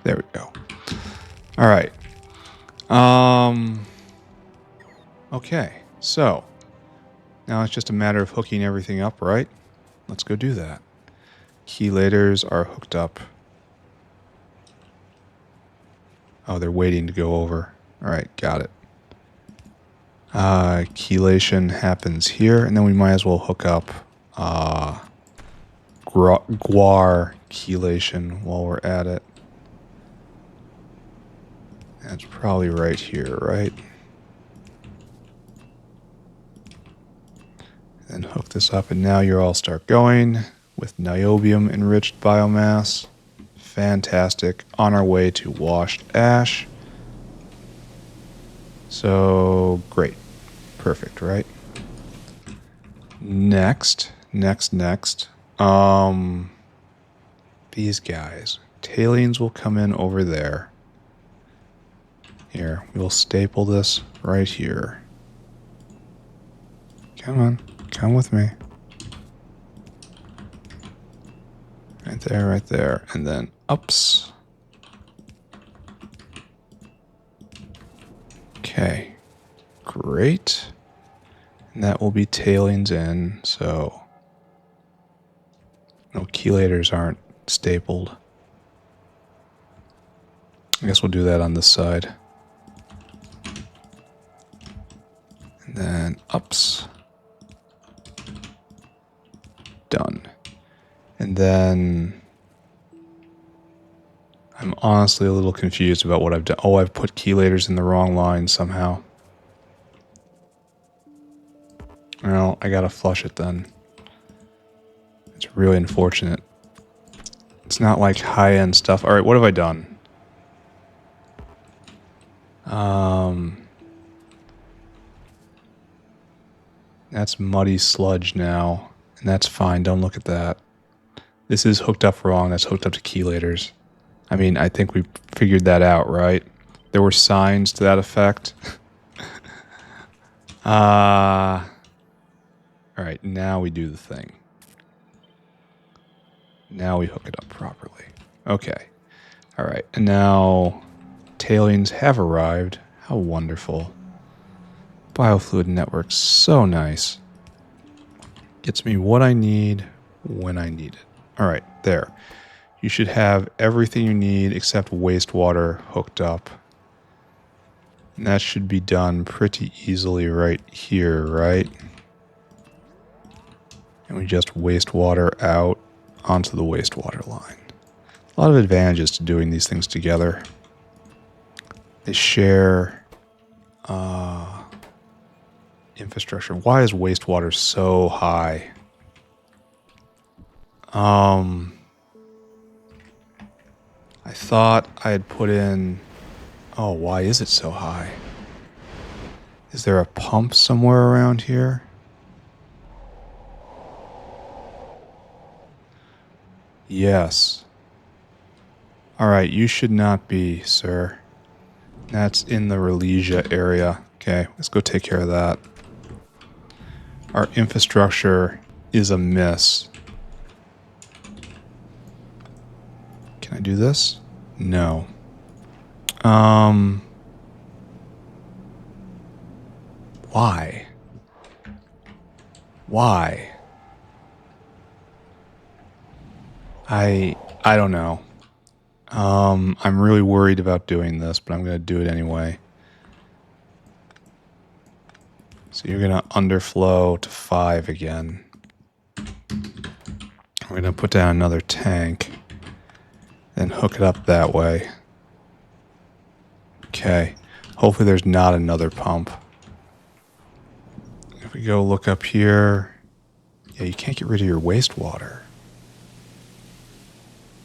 There we go. All right. Okay, so now it's just a matter of hooking everything up, right? Let's go do that. Chelators are hooked up. Oh, they're waiting to go over. All right, got it. Chelation happens here, and then we might as well hook up guar chelation while we're at it. That's probably right here, right? And hook this up, and now you all start going with Niobium-Enriched Biomass. Fantastic. On our way to washed ash. So, great. Perfect, right? Next. These guys. Tailings will come in over there. Here, we'll staple this right here. Come on, come with me. Right there, and then ups. Okay, great. And that will be tailings in, so no chelators aren't stapled. I guess we'll do that on this side. And then ups. Done. And then I'm honestly a little confused about what I've done. Oh, I've put chelators in the wrong line somehow. Well, I gotta flush it then. It's really unfortunate. It's not like high-end stuff. Alright, what have I done? That's muddy sludge now. And that's fine, don't look at that. This is hooked up wrong, that's hooked up to chelators. I mean, I think we figured that out, right? There were signs to that effect. Alright, now we do the thing. Now we hook it up properly. Okay. Alright, and now tailings have arrived. How wonderful. Biofluid network, so nice. Gets me what I need when I need it. Alright, there. You should have everything you need except wastewater hooked up. And that should be done pretty easily right here, right? And we just wastewater out onto the wastewater line. A lot of advantages to doing these things together. They share infrastructure. Why is wastewater so high? I thought I had put in... Oh, why is it so high? Is there a pump somewhere around here? Yes. Alright, you should not be, sir. That's in the Relesia area. Okay, let's go take care of that. Our infrastructure is a miss. Can I do this? No. Why? Why? I don't know. I'm really worried about doing this, but I'm going to do it anyway. So you're going to underflow to 5 again. We're going to put down another tank. Then hook it up that way. Okay. Hopefully there's not another pump. If we go look up here... Yeah, you can't get rid of your wastewater.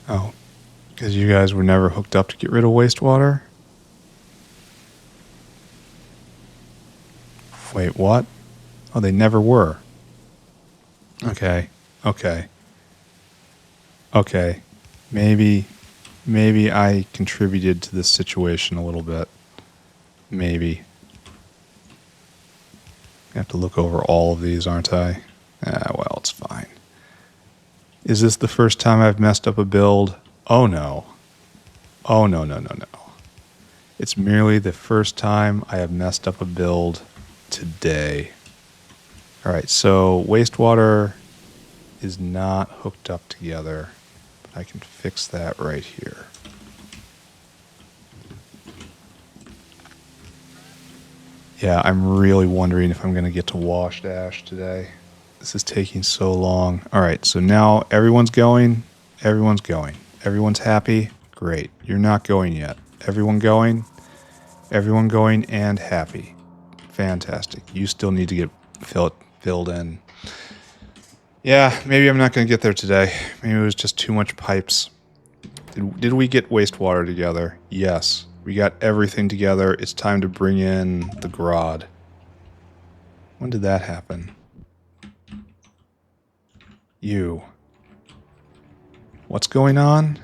Oh. Because you guys were never hooked up to get rid of wastewater? Wait, what? Oh, they never were. Okay. Maybe I contributed to this situation a little bit. Maybe. I have to look over all of these, aren't I? Well, it's fine. Is this the first time I've messed up a build? Oh no. Oh no. It's merely the first time I have messed up a build today. Alright, so wastewater is not hooked up together. But I can fix that right here. Yeah, I'm really wondering if I'm going to get to washed ash today. This is taking so long. All right, so now everyone's going. Everyone's going. Everyone's happy. Great. You're not going yet. Everyone going. Everyone going and happy. Fantastic. You still need to get filled in. Yeah, maybe I'm not going to get there today. Maybe it was just too much pipes. Did we get wastewater together? Yes. We got everything together. It's time to bring in the grod. When did that happen? You. What's going on?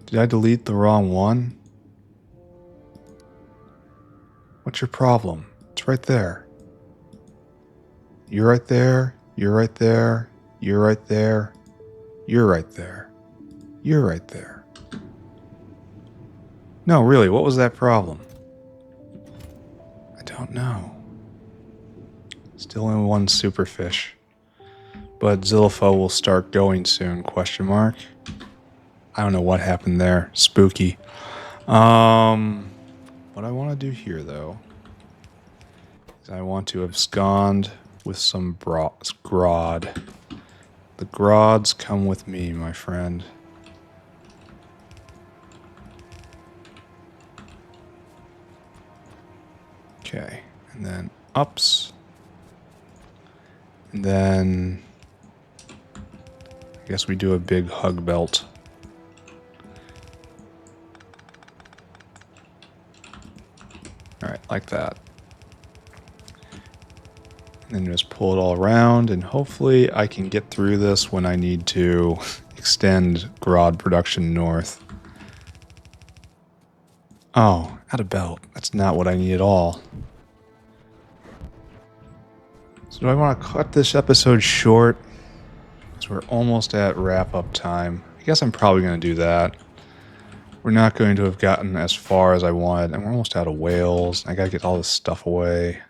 Did I delete the wrong one? What's your problem? It's right there. You're right there. You're right there. You're right there. You're right there. You're right there. No, really, what was that problem? I don't know. Still only one superfish. But Xyhliphoe will start going soon, question mark. I don't know what happened there. Spooky. What I want to do here, though, is I want to abscond with some grod. The grods come with me, my friend. Okay, and then ups. And then I guess we do a big hug belt. Alright, like that. And then just pull it all around, and hopefully I can get through this when I need to extend grod production north. Oh, out of belt. That's not what I need at all. So do I want to cut this episode short? Because we're almost at wrap-up time. I guess I'm probably going to do that. We're not going to have gotten as far as I wanted, and we're almost out of whales. I got to get all this stuff away.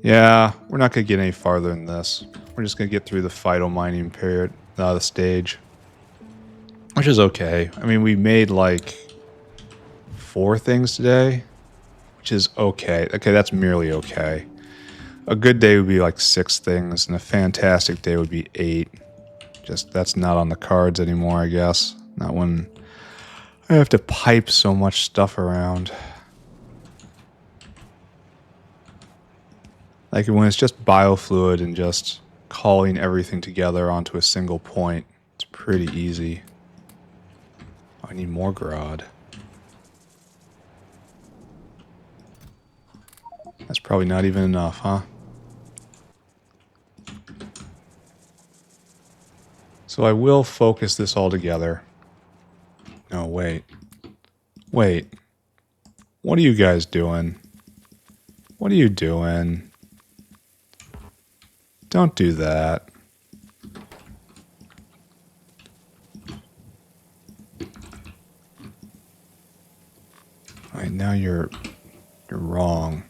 Yeah, we're not going to get any farther than this. We're just going to get through the phytomining period, the stage. Which is okay. I mean, we made like 4 things today, which is okay. Okay, that's merely okay. A good day would be like 6 things, and a fantastic day would be 8. Just, that's not on the cards anymore, I guess. Not when I have to pipe so much stuff around. Like when it's just biofluid and just calling everything together onto a single point, it's pretty easy. Oh, I need more grod. That's probably not even enough, huh? So I will focus this all together. No, wait. Wait. What are you guys doing? What are you doing? Don't do that. Alright, now you're wrong.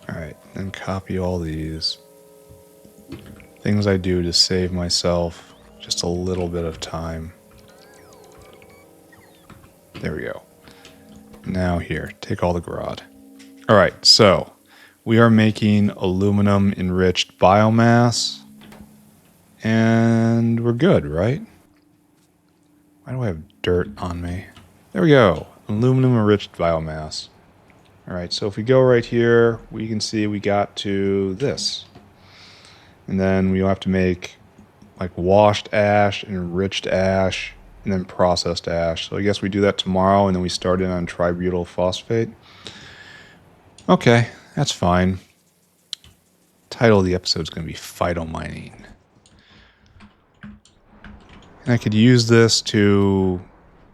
Alright, then copy all these. Things I do to save myself just a little bit of time. There we go. Now here, take all the grod. Alright, so we are making aluminum-enriched biomass. And we're good, right? Why do I have dirt on me? There we go. Aluminum-enriched biomass. Alright, so if we go right here, we can see we got to this. And then we'll have to make like washed ash, enriched ash, and then processed ash. So I guess we do that tomorrow, and then we start in on tributyl phosphate. Okay, that's fine. Title of the episode is going to be Phytomining. And I could use this to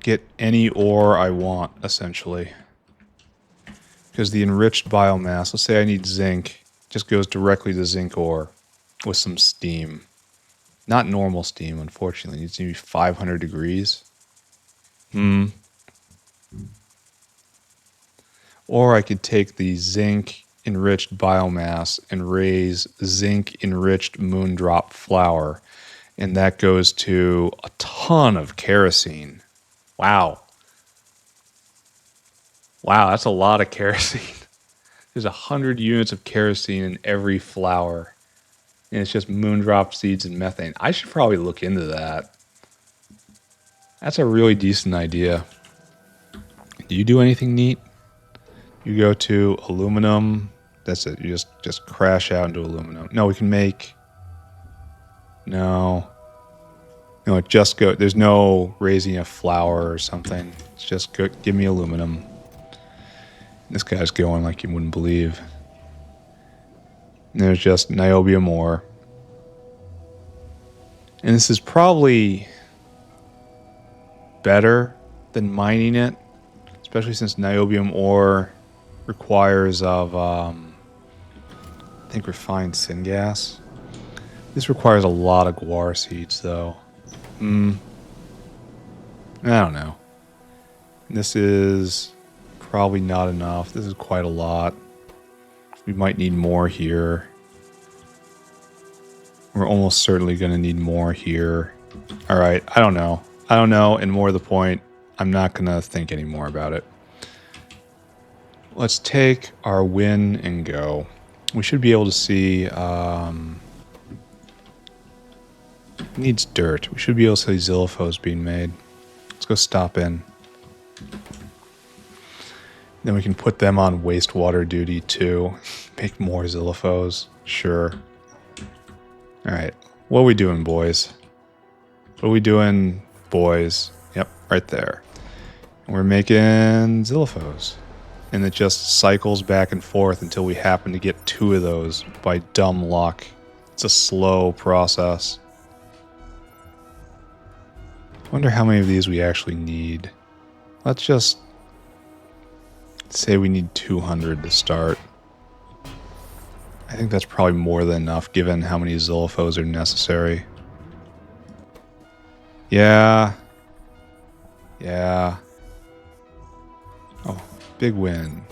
get any ore I want, essentially. Because the enriched biomass, let's say I need zinc, just goes directly to zinc ore with some steam. Not normal steam, unfortunately. It needs to be 500 degrees. Or I could take the zinc-enriched biomass and raise zinc-enriched moondrop flour. And that goes to a ton of kerosene. Wow. Wow, that's a lot of kerosene. There's 100 units of kerosene in every flour. And it's just moondrop seeds and methane. I should probably look into that. That's a really decent idea. Do you do anything neat? You go to aluminum. That's it. You just crash out into aluminum. No, we can make... No. No, it just go. There's no raising a flour or something. It's just go, give me aluminum. This guy's going like you wouldn't believe. And there's just niobium ore. And this is probably better than mining it, especially since niobium ore requires of, I think, refined syngas. This requires a lot of guar seeds, though. I don't know. This is probably not enough. This is quite a lot. We might need more here. We're almost certainly going to need more here. All right, I don't know. I don't know, and more to the point, I'm not going to think any more about it. Let's take our win and go. We should be able to see... needs dirt. We should be able to see Xyhliphoes being made. Let's go stop in. Then we can put them on wastewater duty too. Make more Xyhliphoes. Sure. Alright. What are we doing, boys? What are we doing, boys? Yep, right there. And we're making Xyhliphoes. And it just cycles back and forth until we happen to get 2 of those by dumb luck. It's a slow process. I wonder how many of these we actually need. Let's just say we need 200 to start. I think that's probably more than enough given how many Xyhliphoes are necessary. Yeah. Yeah. Oh, big win.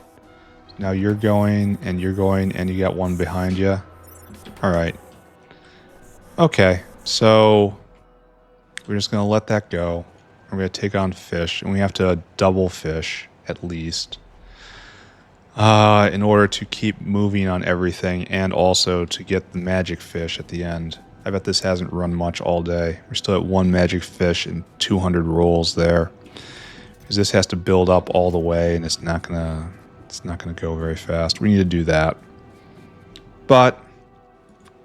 Now you're going, and you got one behind you. Alright. Okay, so... we're just going to let that go. We're going to take on fish, and we have to double fish, at least, in order to keep moving on everything, and also to get the magic fish at the end. I bet this hasn't run much all day. We're still at 1 magic fish and 200 rolls there. Because this has to build up all the way, and it's not gonna go very fast. We need to do that. But,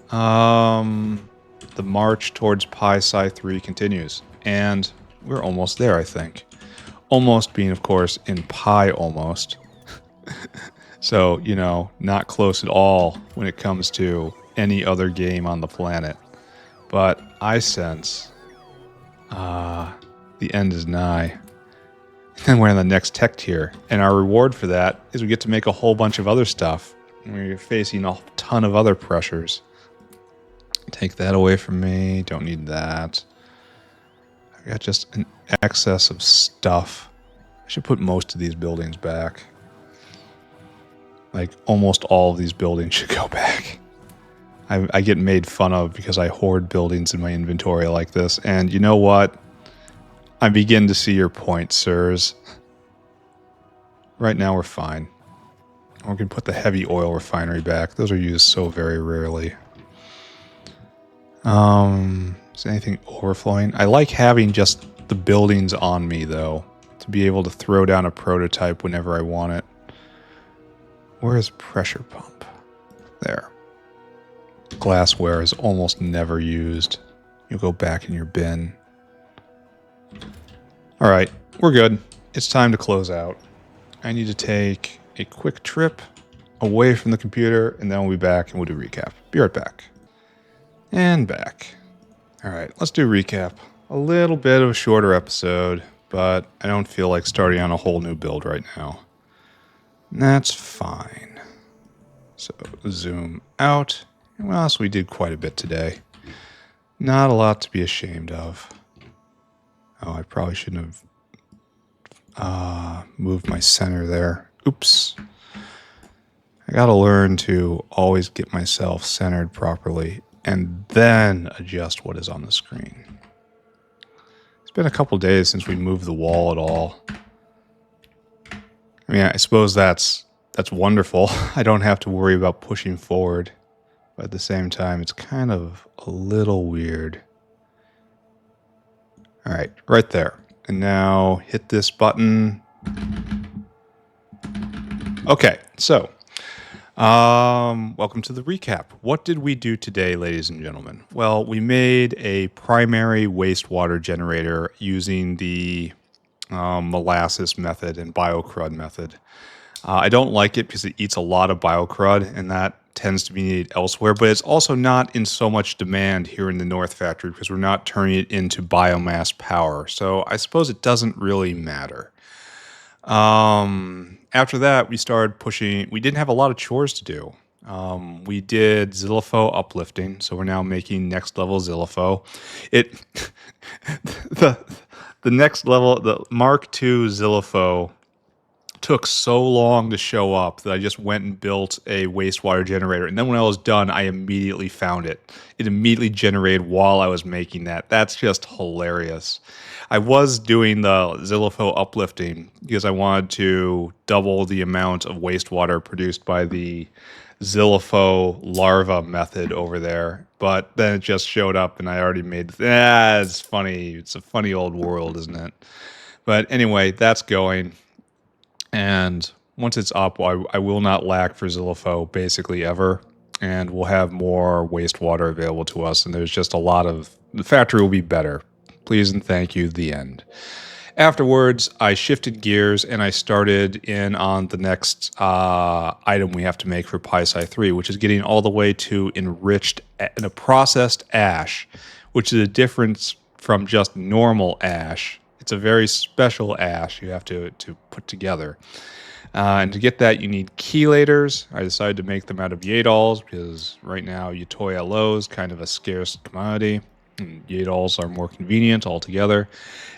the march towards Pi-Sci 3 continues, and we're almost there, I think. Almost being, of course, in pi almost. So, you know, not close at all when it comes to any other game on the planet. But I sense the end is nigh. And we're in the next tech tier, and our reward for that is we get to make a whole bunch of other stuff. And we're facing a ton of other pressures. Take that away from me. Don't need that. I got just an excess of stuff. I should put most of these buildings back. Like, almost all of these buildings should go back. I get made fun of because I hoard buildings in my inventory like this. And you know what? I begin to see your point, sirs. Right now we're fine. We're going to put the heavy oil refinery back. Those are used so very rarely. Is anything overflowing? I like having just the buildings on me, though, to be able to throw down a prototype whenever I want it. Where is pressure pump? There. Glassware is almost never used. You'll go back in your bin. Alright, we're good. It's time to close out. I need to take a quick trip away from the computer, and then we'll be back and we'll do recap. Be right back. And back. Alright, let's do recap. A little bit of a shorter episode, but I don't feel like starting on a whole new build right now. And that's fine. So, zoom out. And what else? We did quite a bit today. Not a lot to be ashamed of. Oh, I probably shouldn't have Move my center there. Oops. I gotta learn to always get myself centered properly and then adjust what is on the screen. It's been a couple days since we moved the wall at all. I mean, I suppose that's wonderful. I don't have to worry about pushing forward. But at the same time, it's kind of a little weird. All right, right there. And now hit this button. Okay, so welcome to the recap. What did we do today, ladies and gentlemen? Well, we made a primary wastewater generator using the molasses method and biocrud method. I don't like it because it eats a lot of biocrud, and that tends to be needed elsewhere, but it's also not in so much demand here in the North Factory because we're not turning it into biomass power. So I suppose it doesn't really matter. After that, we started pushing. We didn't have a lot of chores to do. We did Xyhliphoe uplifting, so we're now making next level Xyhliphoe. It the next level, the Mark II Xyhliphoe, took so long to show up that I just went and built a wastewater generator. And then when I was done, I immediately found it. It immediately generated while I was making that. That's just hilarious. I was doing the Xyhliphoe uplifting because I wanted to double the amount of wastewater produced by the Xyhliphoe larva method over there. But then it just showed up and I already made... it's funny. It's a funny old world, isn't it? But anyway, that's going. And once it's up, I will not lack for Xyhliphoe basically ever. And we'll have more wastewater available to us. And there's just a lot of... The factory will be better. Please and thank you, the end. Afterwards, I shifted gears and I started in on the next item we have to make for Pi-Sci 3, which is getting all the way to enriched, processed ash, which is a difference from just normal ash. It's a very special ash you have to put together. And to get that, you need chelators. I decided to make them out of Yadals because right now Ytoy is kind of a scarce commodity. And Yadals are more convenient altogether.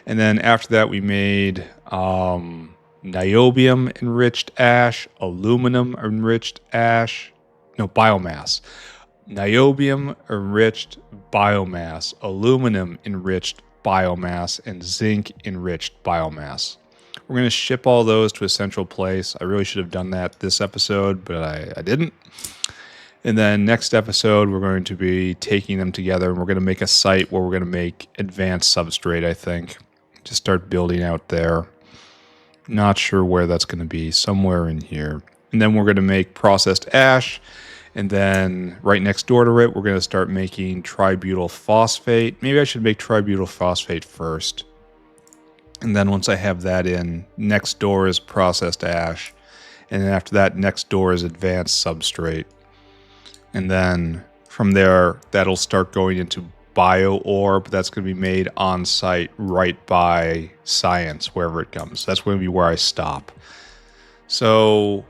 And then after that, we made Niobium-Enriched ash, Aluminum-Enriched ash, no, biomass. Niobium-Enriched Biomass, Aluminum-Enriched Biomass, and Zinc-Enriched Biomass. We're going to ship all those to a central place. I really should have done that this episode, but I didn't. And then next episode, we're going to be taking them together, and we're going to make a site where we're going to make advanced substrate, I think. Just start building out there. Not sure where that's going to be. Somewhere in here. And then we're going to make processed ash. And then right next door to it, we're going to start making tributyl phosphate. Maybe I should make tributyl phosphate first. And then once I have that in, next door is processed ash. And then after that, next door is advanced substrate. And then from there, that'll start going into bio ore, but that's going to be made on site right by science, wherever it comes. That's going to be where I stop. So,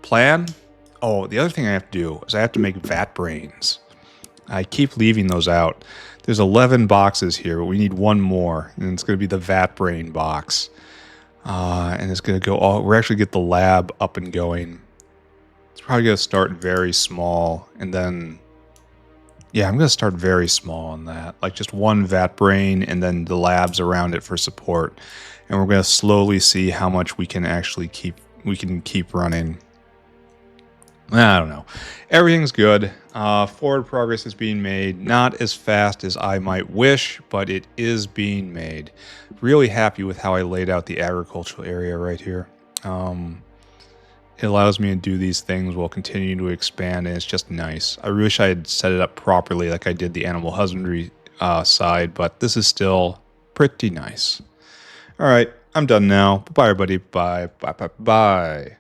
plan? Oh, the other thing I have to do is I have to make vat brains. I keep leaving those out. There's 11 boxes here, but we need one more, and it's going to be the vat brain box. And it's going to go all... We're actually get the lab up and going. It's probably going to start very small, and then... Yeah, I'm going to start very small on that. Like just one vat brain, and then the labs around it for support. And we're going to slowly see how much we can actually keep running. I don't know. Everything's good. Forward progress is being made. Not as fast as I might wish, but it is being made. Really happy with how I laid out the agricultural area right here. It allows me to do these things while continuing to expand, and it's just nice. I wish I had set it up properly like I did the animal husbandry side, but this is still pretty nice. All right, I'm done now. Bye, everybody. Bye. Bye. Bye. Bye.